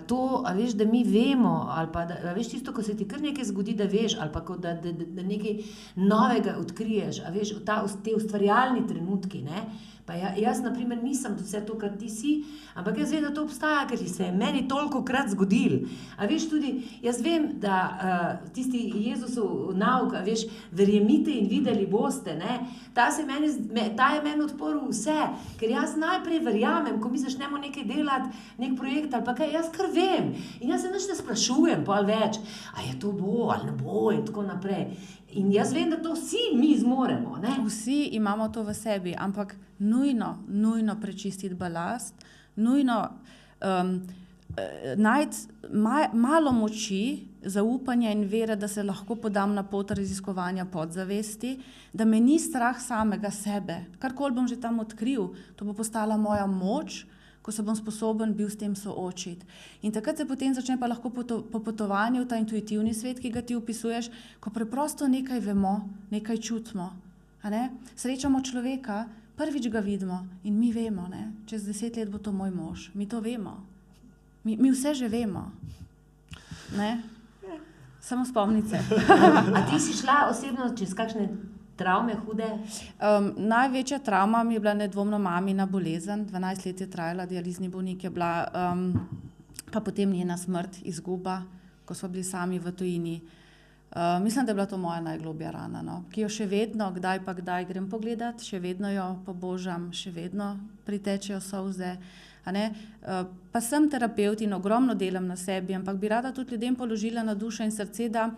To, a veš, da mi vemo, ali pa da, a veš tisto, ko se ti kar nekaj zgodi, da veš, ali pa da nekaj novega odkriješ, a veš, te ustvarjalni trenutki, ne? Pa jaz, na primer, nisem vse to, kar ti si, ampak jaz vem, da to obstaja, ker se je meni tolikokrat zgodil. A veš tudi, jaz vem, da tisti Jezusov nauk, a veš, verjemite in videli boste, ne? Ta je meni odporil vse, ker jaz najprej verjamem, ko mi začnemo nekaj delati, nek projekt ali pa kaj, jaz kar vem. In jaz se nič ne sprašujem, pol več, a je to bo ali ne bo in tako naprej. In jaz vem, da to vsi mi zmoremo, ne? Vsi imamo to v sebi, ampak nujno prečistiti balast, nujno najti malo moči, zaupanja in vere, da se lahko podam na pot raziskovanja podzavesti, da me ni strah samega sebe. Karkoli bom že tam odkril, to bo postala moja moč, ko se bom sposoben bil s tem soočiti. In takrat se potem začne pa lahko popotovanju v ta intuitivni svet, ki ga ti opisuješ, ko preprosto nekaj vemo, nekaj čutimo. Srečamo človeka, prvič ga vidimo in mi vemo, čez 10 let bo to moj mož. Mi to vemo. Mi vse že vemo. Samo spomniti se. A ti si šla osebno čez kakšne travme hude? Največja travma mi je bila nedvomno mamina bolezen. 12 let je trajala, dializni bolnik je bila, pa potem njena smrt, izguba, ko smo bili sami v tujini. Mislim, da je bila to moja najglobja rana, ki jo še vedno, kdaj pa kdaj grem pogledat, še vedno jo pobožam, še vedno pritečejo solze. Pa sem terapevt in ogromno delam na sebi, ampak bi rada tudi ljudem položila na dušo in srce, da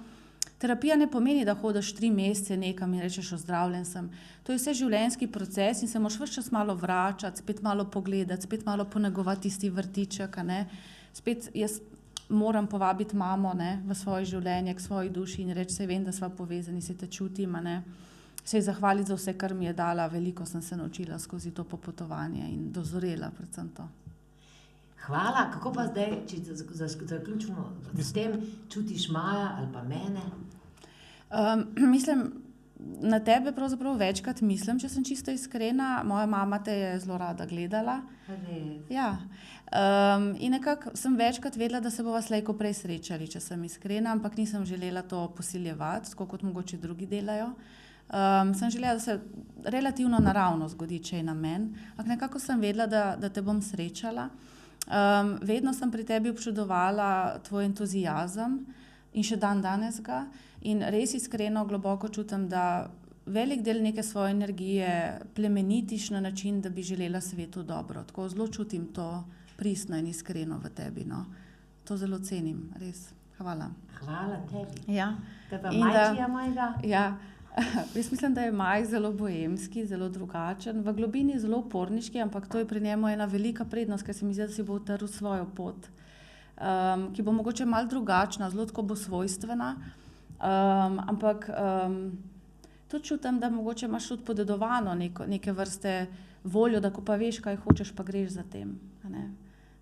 terapija ne pomeni, da hodiš 3 mesece nekam in rečeš, ozdravljen sem. To je vse življenjski proces in se moraš ves čas malo vračati, spet malo pogledati, spet malo ponegovati tisti vrtiček, a ne. Spet jaz moram povabiti mamo, ne, v svoje življenje, k svoji duši in reči, saj vem, da sva povezani, se te čutim, a ne. Se zahvaliti za vse, kar mi je dala, veliko sem se naučila skozi to popotovanje in dozorela predvsem to. Hvala, kako pa zdaj, če zaključimo s tem, čutiš Maja ali pa mene? Mislim, na tebe pravzaprav večkrat mislim, če sem čisto iskrena. Moja mama te je zelo rada gledala. Res. Ja. In nekako sem večkrat vedela, da se bova slejko prej srečali, če sem iskrena, ampak nisem želela to posiljevati, tako kot mogoče drugi delajo. Sem želela, da se relativno naravno zgodi, če je namen, ampak nekako sem vedela, da te bom srečala. Vedno sem pri tebi občudovala tvoj entuzijazem in še danes ga in res iskreno globoko čutim, da velik del neke svoje energije plemenitiš na način, da bi želela svetu dobro. Tako zelo čutim to pristno in iskreno v tebi. No. To zelo cenim, res. Hvala. Hvala tebi. Ja. Te pa Majčija mojega? Ja. Jaz mislim, da je Maj zelo boemski, zelo drugačen, v globini zelo uporniški, ampak to je pri njemu ena velika prednost, ker se mi zdi, da si bo utrl svojo pot, ki bo mogoče malo drugačna, zelo tako bo svojstvena, ampak tudi čutim, da mogoče imaš tudi podedovano neke vrste voljo, da ko pa veš, kaj hočeš, pa greš za tem. Ne?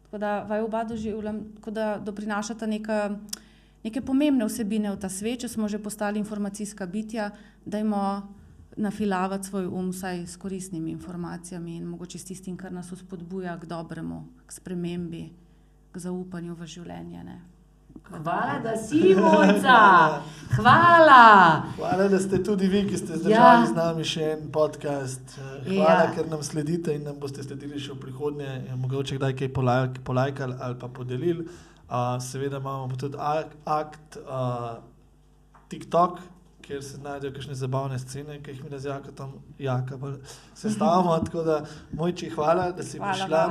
Tako da vaju oba doživljam, tako da doprinašata neke pomembne vsebine v ta svet, če smo že postali informacijska bitja, dajmo nafilavati svoj vsaj s koristnimi informacijami in mogoče s tistim, kar nas vzpodbuja k dobremu, k spremembi, k zaupanju v življenje. Ne? Hvala, da si, Mojca! Hvala! Hvala, da ste tudi vi, ki ste zdržali z nami še en podcast. Hvala, ker nam sledite in nam boste sledili še v prihodnje, mogoče kdaj kaj polajkali ali pa podelili. Seveda imamo pa tudi akt TikTok, kjer se najdejo kakšne zabavne scene, ki jih mi z Jakotom sestavamo, tako da Mojči, hvala, da si prišla.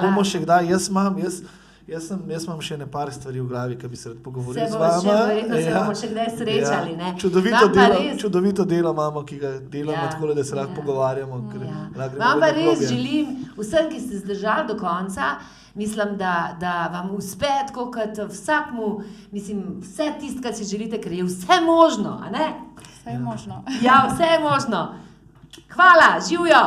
Bomo še kdaj, jaz imam še par stvari v glavi, ki bi se rad pogovoril z vama. Verjetno se bomo še kdaj srečali, ne? Čudovito delo imamo, ki ga delamo tako, da se lahko pogovarjamo. Vam pa res želim, vsem, ki ste zdržali do konca, mislim, da vam uspe tako kot vsakmu, mislim, vse tisto, kar si želite, ker je vse možno, a ne? Vse je možno. Ja, vse je možno. Hvala, živjo!